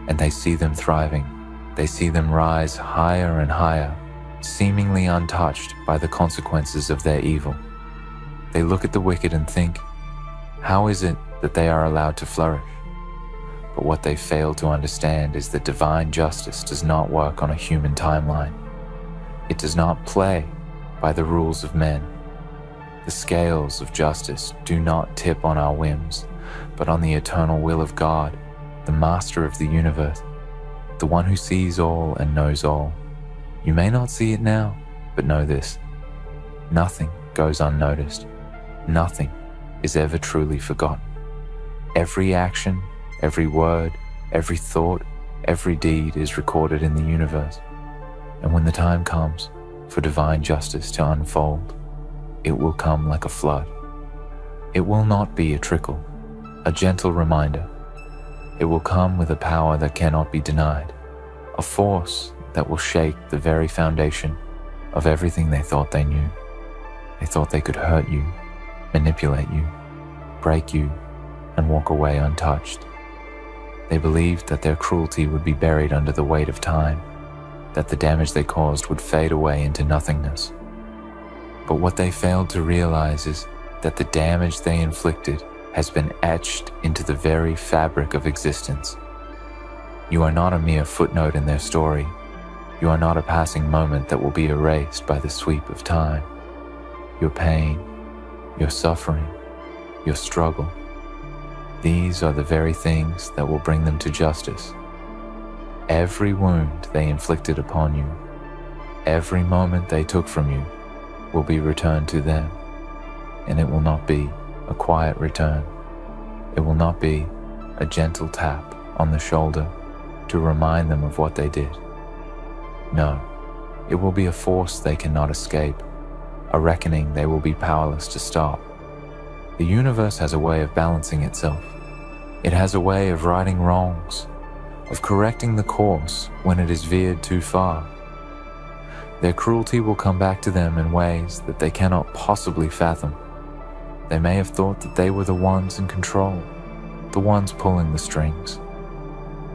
and they see them thriving. They see them rise higher and higher, seemingly untouched by the consequences of their evil. They look at the wicked and think, how is it that they are allowed to flourish? But what they fail to understand is that divine justice does not work on a human timeline. It does not play by the rules of men. The scales of justice do not tip on our whims, but on the eternal will of God, the master of the universe, the one who sees all and knows all. You may not see it now, but know this: nothing goes unnoticed. Nothing is ever truly forgotten. Every action, every word, every thought, every deed is recorded in the universe. And when the time comes for divine justice to unfold, it will come like a flood. It will not be a trickle, a gentle reminder. It will come with a power that cannot be denied, a force that will shake the very foundation of everything they thought they knew. They thought they could hurt you, manipulate you, break you, and walk away untouched. They believed that their cruelty would be buried under the weight of time, that the damage they caused would fade away into nothingness. But what they failed to realize is that the damage they inflicted has been etched into the very fabric of existence. You are not a mere footnote in their story. You are not a passing moment that will be erased by the sweep of time. Your pain, your suffering, your struggle, these are the very things that will bring them to justice. Every wound they inflicted upon you, every moment they took from you, will be returned to them, and it will not be a quiet return. It will not be a gentle tap on the shoulder to remind them of what they did. No, it will be a force they cannot escape, a reckoning they will be powerless to stop. The universe has a way of balancing itself. It has a way of righting wrongs, of correcting the course when it is veered too far. Their cruelty will come back to them in ways that they cannot possibly fathom. They may have thought that they were the ones in control, the ones pulling the strings.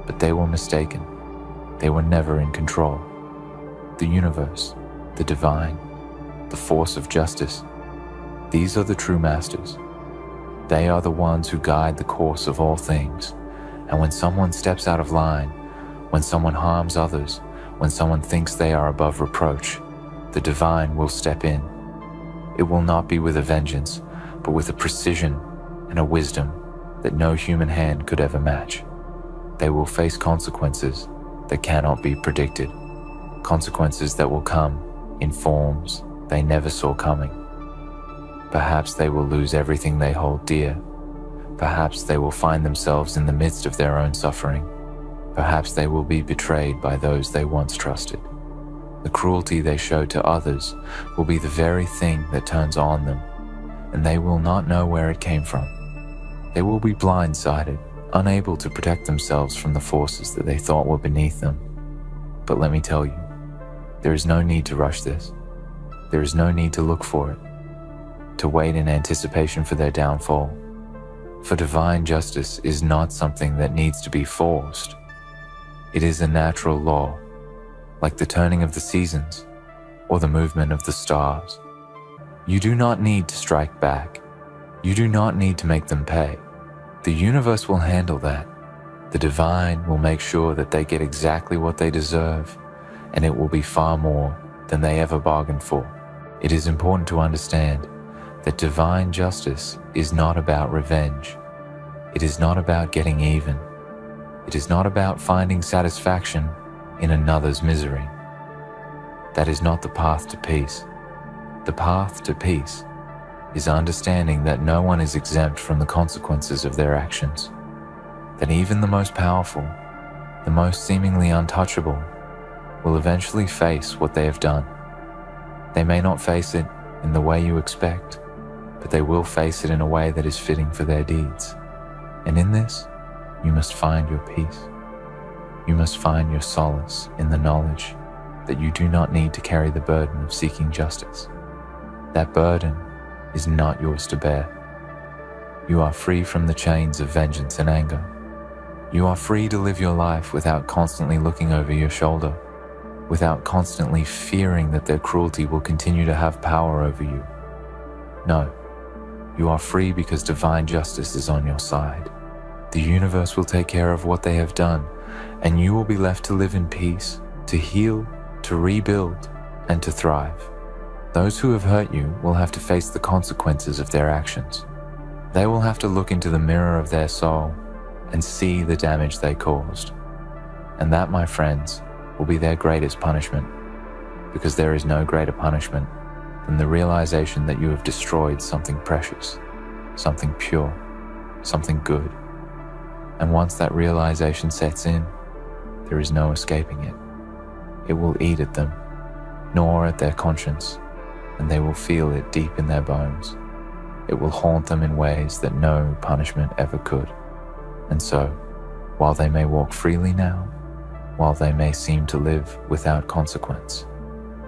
But they were mistaken. They were never in control. The universe, the divine, the force of justice, these are the true masters. They are the ones who guide the course of all things. And when someone steps out of line, when someone harms others, when someone thinks they are above reproach, the divine will step in. It will not be with a vengeance, but with a precision and a wisdom that no human hand could ever match. They will face consequences that cannot be predicted, consequences that will come in forms they never saw coming. Perhaps they will lose everything they hold dear. Perhaps they will find themselves in the midst of their own suffering. Perhaps they will be betrayed by those they once trusted. The cruelty they show to others will be the very thing that turns on them, and they will not know where it came from. They will be blindsided, unable to protect themselves from the forces that they thought were beneath them. But let me tell you, there is no need to rush this. There is no need to look for it, to wait in anticipation for their downfall. For divine justice is not something that needs to be forced. It is a natural law, like the turning of the seasons or the movement of the stars. You do not need to strike back. You do not need to make them pay. The universe will handle that. The divine will make sure that they get exactly what they deserve, and it will be far more than they ever bargained for. It is important to understand that divine justice is not about revenge. It is not about getting even. It is not about finding satisfaction in another's misery. That is not the path to peace. The path to peace is understanding that no one is exempt from the consequences of their actions, that even the most powerful, the most seemingly untouchable, will eventually face what they have done. They may not face it in the way you expect, but they will face it in a way that is fitting for their deeds. And in this, you must find your peace. You must find your solace in the knowledge that you do not need to carry the burden of seeking justice. That burden is not yours to bear. You are free from the chains of vengeance and anger. You are free to live your life without constantly looking over your shoulder, without constantly fearing that their cruelty will continue to have power over you. No, you are free because divine justice is on your side. The universe will take care of what they have done, and you will be left to live in peace, to heal, to rebuild, and to thrive. Those who have hurt you will have to face the consequences of their actions. They will have to look into the mirror of their soul and see the damage they caused. And that, my friends, will be their greatest punishment, because there is no greater punishment than the realization that you have destroyed something precious, something pure, something good. And once that realization sets in, there is no escaping it. It will eat at them, gnaw at their conscience, and they will feel it deep in their bones. It will haunt them in ways that no punishment ever could. And so, while they may walk freely now, while they may seem to live without consequence,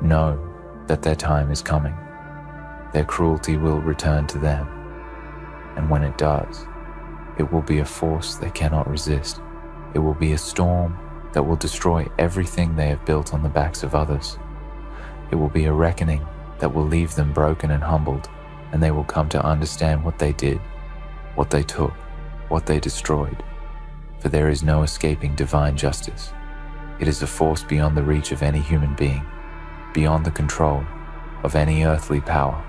know that their time is coming. Their cruelty will return to them. And when it does, it will be a force they cannot resist. It will be a storm that will destroy everything they have built on the backs of others. It will be a reckoning that will leave them broken and humbled, and they will come to understand what they did, what they took, what they destroyed. For there is no escaping divine justice. It is a force beyond the reach of any human being, beyond the control of any earthly power.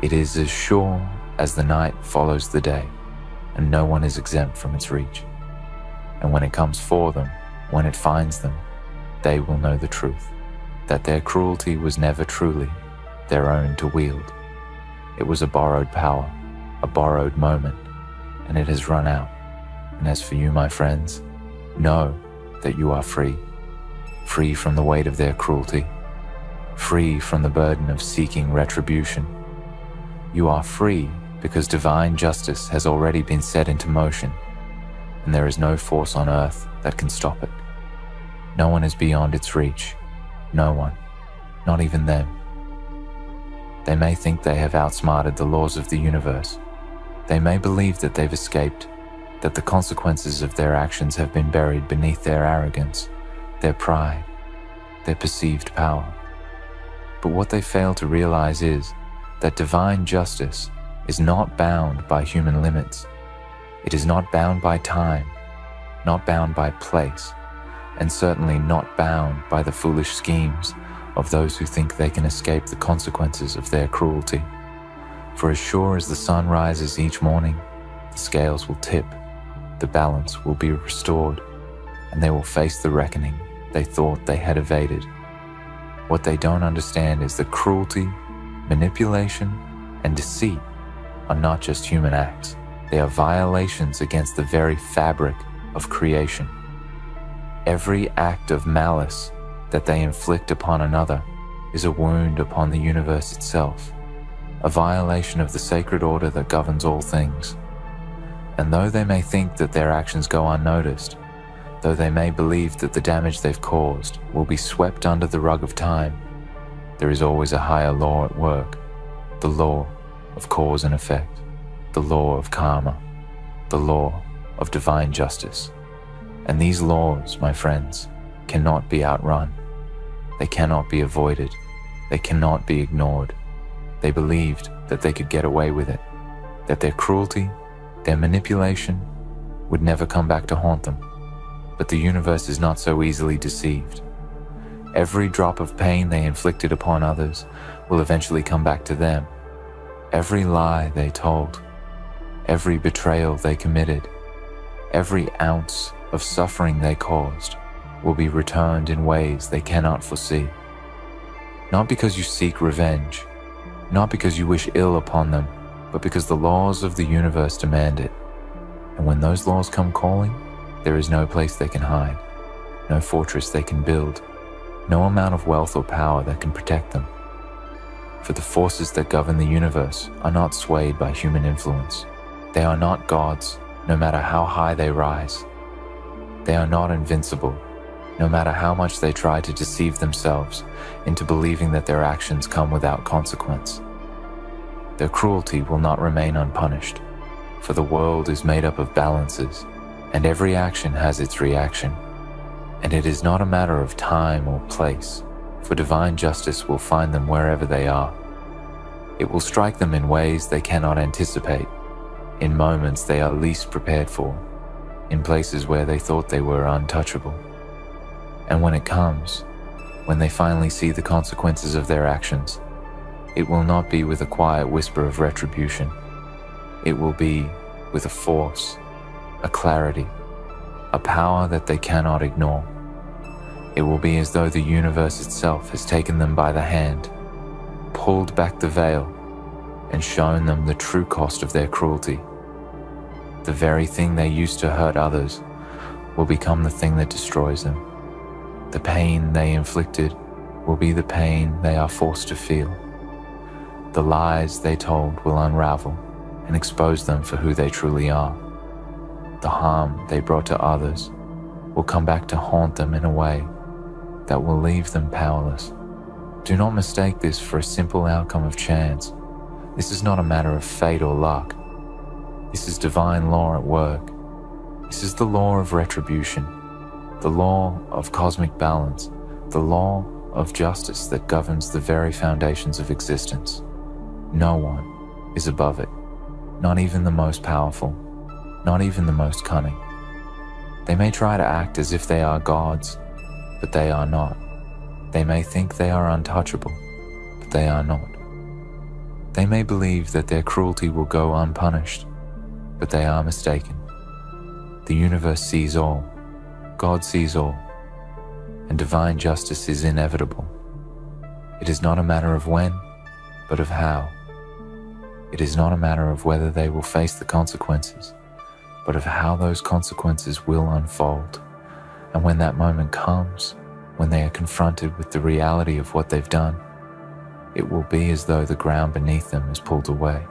It is as sure as the night follows the day, and no one is exempt from its reach. And when it comes for them, when it finds them, they will know the truth, that their cruelty was never truly their own to wield. It was a borrowed power, a borrowed moment, and it has run out. And as for you, my friends, know that you are free, free from the weight of their cruelty, free from the burden of seeking retribution. You are free because divine justice has already been set into motion, and there is no force on earth that can stop it. No one is beyond its reach. No one, not even them. They may think they have outsmarted the laws of the universe. They may believe that they've escaped, that the consequences of their actions have been buried beneath their arrogance, their pride, their perceived power. But what they fail to realize is that divine justice is not bound by human limits. It is not bound by time, not bound by place, and certainly not bound by the foolish schemes of those who think they can escape the consequences of their cruelty. For as sure as the sun rises each morning, the scales will tip, the balance will be restored, and they will face the reckoning they thought they had evaded. What they don't understand is that cruelty, manipulation, and deceit are not just human acts. They are violations against the very fabric of creation. Every act of malice that they inflict upon another is a wound upon the universe itself, a violation of the sacred order that governs all things. And though they may think that their actions go unnoticed, though they may believe that the damage they've caused will be swept under the rug of time, there is always a higher law at work, the law of cause and effect, the law of karma, the law of divine justice. And these laws, my friends, cannot be outrun. They cannot be avoided. They cannot be ignored. They believed that they could get away with it, that their cruelty, their manipulation, would never come back to haunt them. But the universe is not so easily deceived. Every drop of pain they inflicted upon others will eventually come back to them. Every lie they told, every betrayal they committed, every ounce of suffering they caused will be returned in ways they cannot foresee. Not because you seek revenge, not because you wish ill upon them, but because the laws of the universe demand it. And when those laws come calling, there is no place they can hide, no fortress they can build, no amount of wealth or power that can protect them. For the forces that govern the universe are not swayed by human influence. They are not gods, no matter how high they rise. They are not invincible, no matter how much they try to deceive themselves into believing that their actions come without consequence. Their cruelty will not remain unpunished, for the world is made up of balances, and every action has its reaction. And it is not a matter of time or place, for divine justice will find them wherever they are. It will strike them in ways they cannot anticipate, in moments they are least prepared for, in places where they thought they were untouchable. And when it comes, when they finally see the consequences of their actions, it will not be with a quiet whisper of retribution. It will be with a force, a clarity, a power that they cannot ignore. It will be as though the universe itself has taken them by the hand, pulled back the veil, and shown them the true cost of their cruelty. The very thing they used to hurt others will become the thing that destroys them. The pain they inflicted will be the pain they are forced to feel. The lies they told will unravel and expose them for who they truly are. The harm they brought to others will come back to haunt them in a way that will leave them powerless. Do not mistake this for a simple outcome of chance. This is not a matter of fate or luck. This is divine law at work. This is the law of retribution, the law of cosmic balance, the law of justice that governs the very foundations of existence. No one is above it, not even the most powerful, not even the most cunning. They may try to act as if they are gods, but they are not. They may think they are untouchable, but they are not. They may believe that their cruelty will go unpunished, but they are mistaken. The universe sees all, God sees all, and divine justice is inevitable. It is not a matter of when, but of how. It is not a matter of whether they will face the consequences, but of how those consequences will unfold. And when that moment comes, when they are confronted with the reality of what they've done, it will be as though the ground beneath them is pulled away.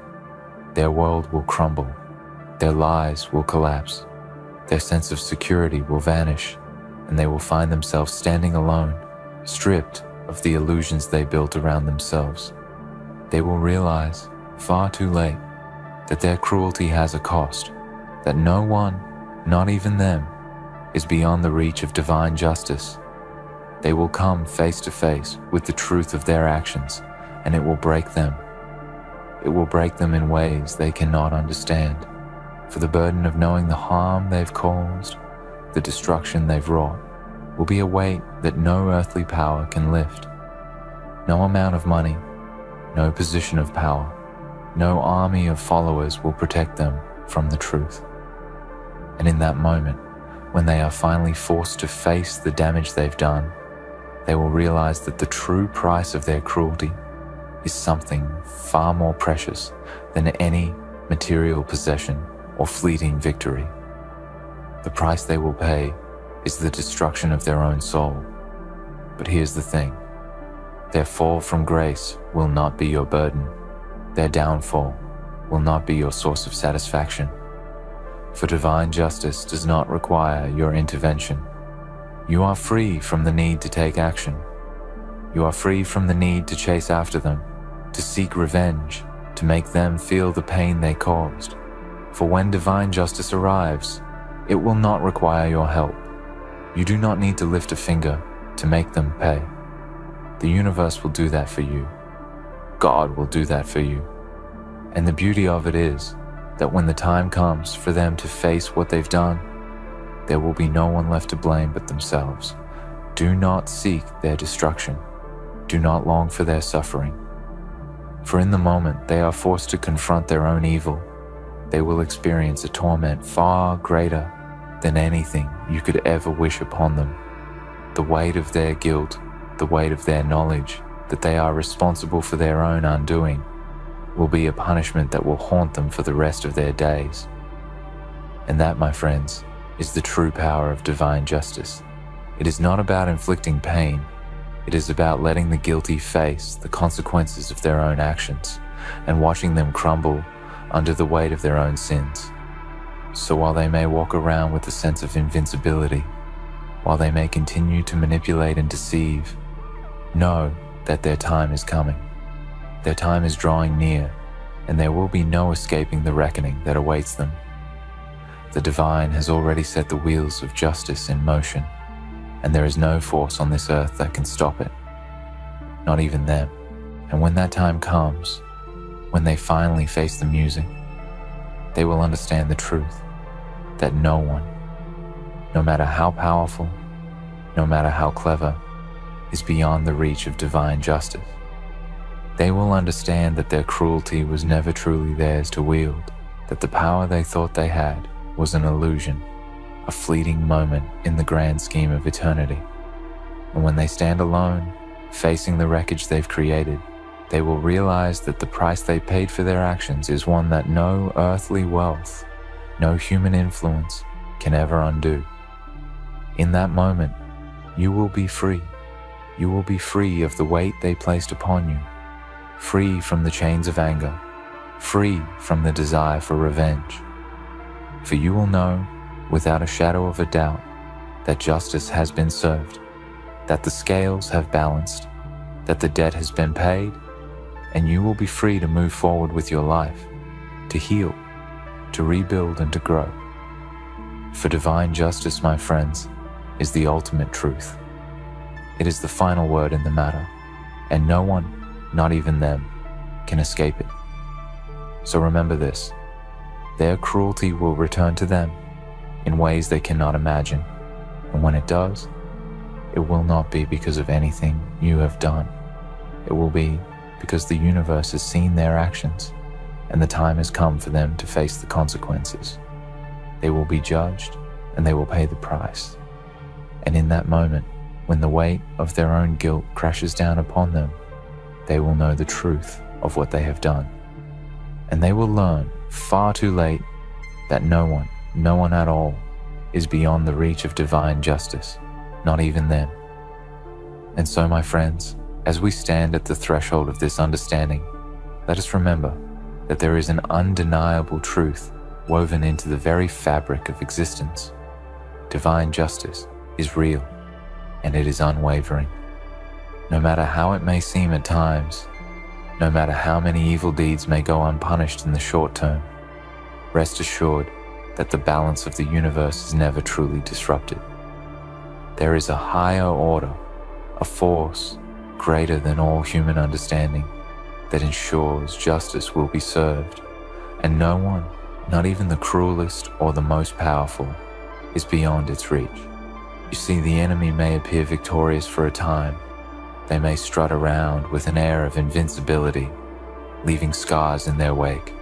Their world will crumble, their lives will collapse, their sense of security will vanish, and they will find themselves standing alone, stripped of the illusions they built around themselves. They will realize, far too late, that their cruelty has a cost, that no one, not even them, is beyond the reach of divine justice. They will come face to face with the truth of their actions, and it will break them. It will break them in ways they cannot understand, for the burden of knowing the harm they've caused, the destruction they've wrought, will be a weight that no earthly power can lift. No amount of money, no position of power, no army of followers will protect them from the truth. And in that moment, when they are finally forced to face the damage they've done, they will realize that the true price of their cruelty is something far more precious than any material possession or fleeting victory. The price they will pay is the destruction of their own soul. But here's the thing: their fall from grace will not be your burden. Their downfall will not be your source of satisfaction. For divine justice does not require your intervention. You are free from the need to take action. You are free from the need to chase after them, to seek revenge, to make them feel the pain they caused. For when divine justice arrives, it will not require your help. You do not need to lift a finger to make them pay. The universe will do that for you. God will do that for you. And the beauty of it is that when the time comes for them to face what they've done, there will be no one left to blame but themselves. Do not seek their destruction. Do not long for their suffering. For in the moment they are forced to confront their own evil, they will experience a torment far greater than anything you could ever wish upon them. The weight of their guilt, the weight of their knowledge that they are responsible for their own undoing, will be a punishment that will haunt them for the rest of their days. And that, my friends, is the true power of divine justice. It is not about inflicting pain. It is about letting the guilty face the consequences of their own actions and watching them crumble under the weight of their own sins. So while they may walk around with a sense of invincibility, while they may continue to manipulate and deceive, know that their time is coming. Their time is drawing near, and there will be no escaping the reckoning that awaits them. The divine has already set the wheels of justice in motion, and there is no force on this earth that can stop it, not even them. And when that time comes, when they finally face the music, they will understand the truth that no one, no matter how powerful, no matter how clever, is beyond the reach of divine justice. They will understand that their cruelty was never truly theirs to wield, that the power they thought they had was an illusion, a fleeting moment in the grand scheme of eternity. And when they stand alone, facing the wreckage they've created, they will realize that the price they paid for their actions is one that no earthly wealth, no human influence can ever undo. In that moment, you will be free. You will be free of the weight they placed upon you, free from the chains of anger, free from the desire for revenge. For you will know, without a shadow of a doubt, that justice has been served, that the scales have balanced, that the debt has been paid, and you will be free to move forward with your life, to heal, to rebuild and to grow. For divine justice, my friends, is the ultimate truth. It is the final word in the matter, and no one, not even them, can escape it. So remember this: their cruelty will return to them in ways they cannot imagine, and when it does, it will not be because of anything you have done. It will be because the universe has seen their actions, and the time has come for them to face the consequences. They will be judged, and they will pay the price. And in that moment, when the weight of their own guilt crashes down upon them, they will know the truth of what they have done. And they will learn, far too late, that no one at all, is beyond the reach of divine justice, not even them. And so, my friends, as we stand at the threshold of this understanding, let us remember that there is an undeniable truth woven into the very fabric of existence. Divine justice is real, and it is unwavering. No matter how it may seem at times, no matter how many evil deeds may go unpunished in the short term, rest assured that the balance of the universe is never truly disrupted. There is a higher order, a force greater than all human understanding, that ensures justice will be served, and no one, not even the cruelest or the most powerful, is beyond its reach. You see, the enemy may appear victorious for a time. They may strut around with an air of invincibility, leaving scars in their wake.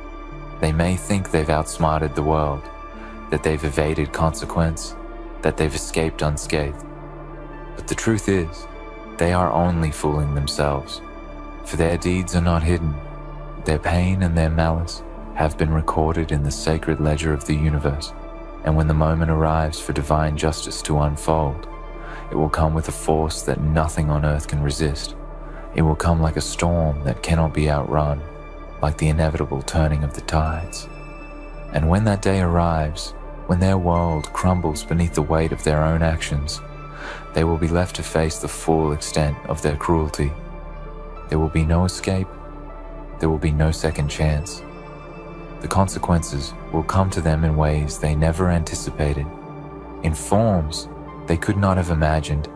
They may think they've outsmarted the world, that they've evaded consequence, that they've escaped unscathed. But the truth is, they are only fooling themselves, for their deeds are not hidden. Their pain and their malice have been recorded in the sacred ledger of the universe, and when the moment arrives for divine justice to unfold, it will come with a force that nothing on earth can resist. It will come like a storm that cannot be outrun, like the inevitable turning of the tides. And when that day arrives, when their world crumbles beneath the weight of their own actions, they will be left to face the full extent of their cruelty. There will be no escape. There will be no second chance. The consequences will come to them in ways they never anticipated, in forms they could not have imagined,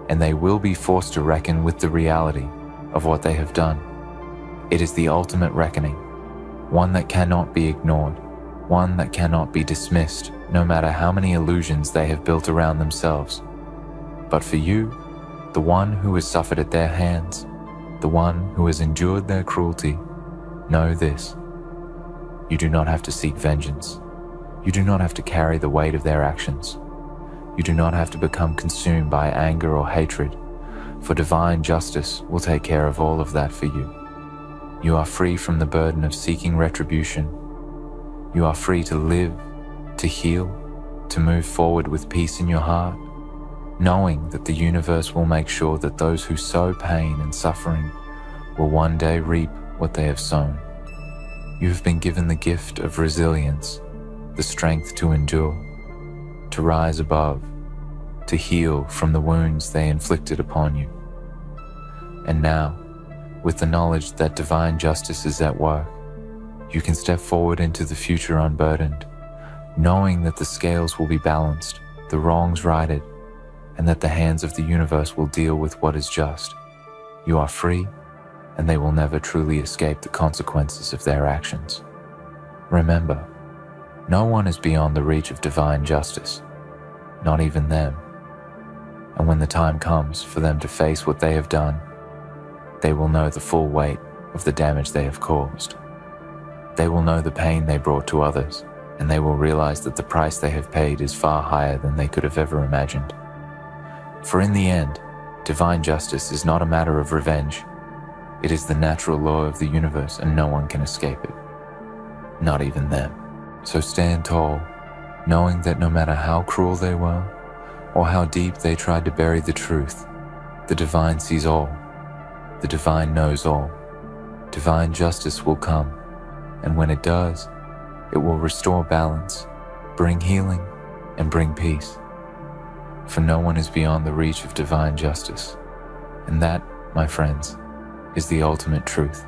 and they will be forced to reckon with the reality of what they have done. It is the ultimate reckoning, one that cannot be ignored, one that cannot be dismissed, no matter how many illusions they have built around themselves. But for you, the one who has suffered at their hands, the one who has endured their cruelty, know this: you do not have to seek vengeance. You do not have to carry the weight of their actions. You do not have to become consumed by anger or hatred, for divine justice will take care of all of that for you. You are free from the burden of seeking retribution. You are free to live, to heal, to move forward with peace in your heart, knowing that the universe will make sure that those who sow pain and suffering will one day reap what they have sown. You have been given the gift of resilience, the strength to endure, to rise above, to heal from the wounds they inflicted upon you. And now, with the knowledge that divine justice is at work, you can step forward into the future unburdened, knowing that the scales will be balanced, the wrongs righted, and that the hands of the universe will deal with what is just. You are free, and they will never truly escape the consequences of their actions. Remember, no one is beyond the reach of divine justice, not even them. And when the time comes for them to face what they have done, they will know the full weight of the damage they have caused. They will know the pain they brought to others, and they will realize that the price they have paid is far higher than they could have ever imagined. For in the end, divine justice is not a matter of revenge. It is the natural law of the universe, and no one can escape it. Not even them. So stand tall, knowing that no matter how cruel they were, or how deep they tried to bury the truth, the divine sees all. The divine knows all. Divine justice will come, and when it does, it will restore balance, bring healing, and bring peace. For no one is beyond the reach of divine justice, and that, my friends, is the ultimate truth.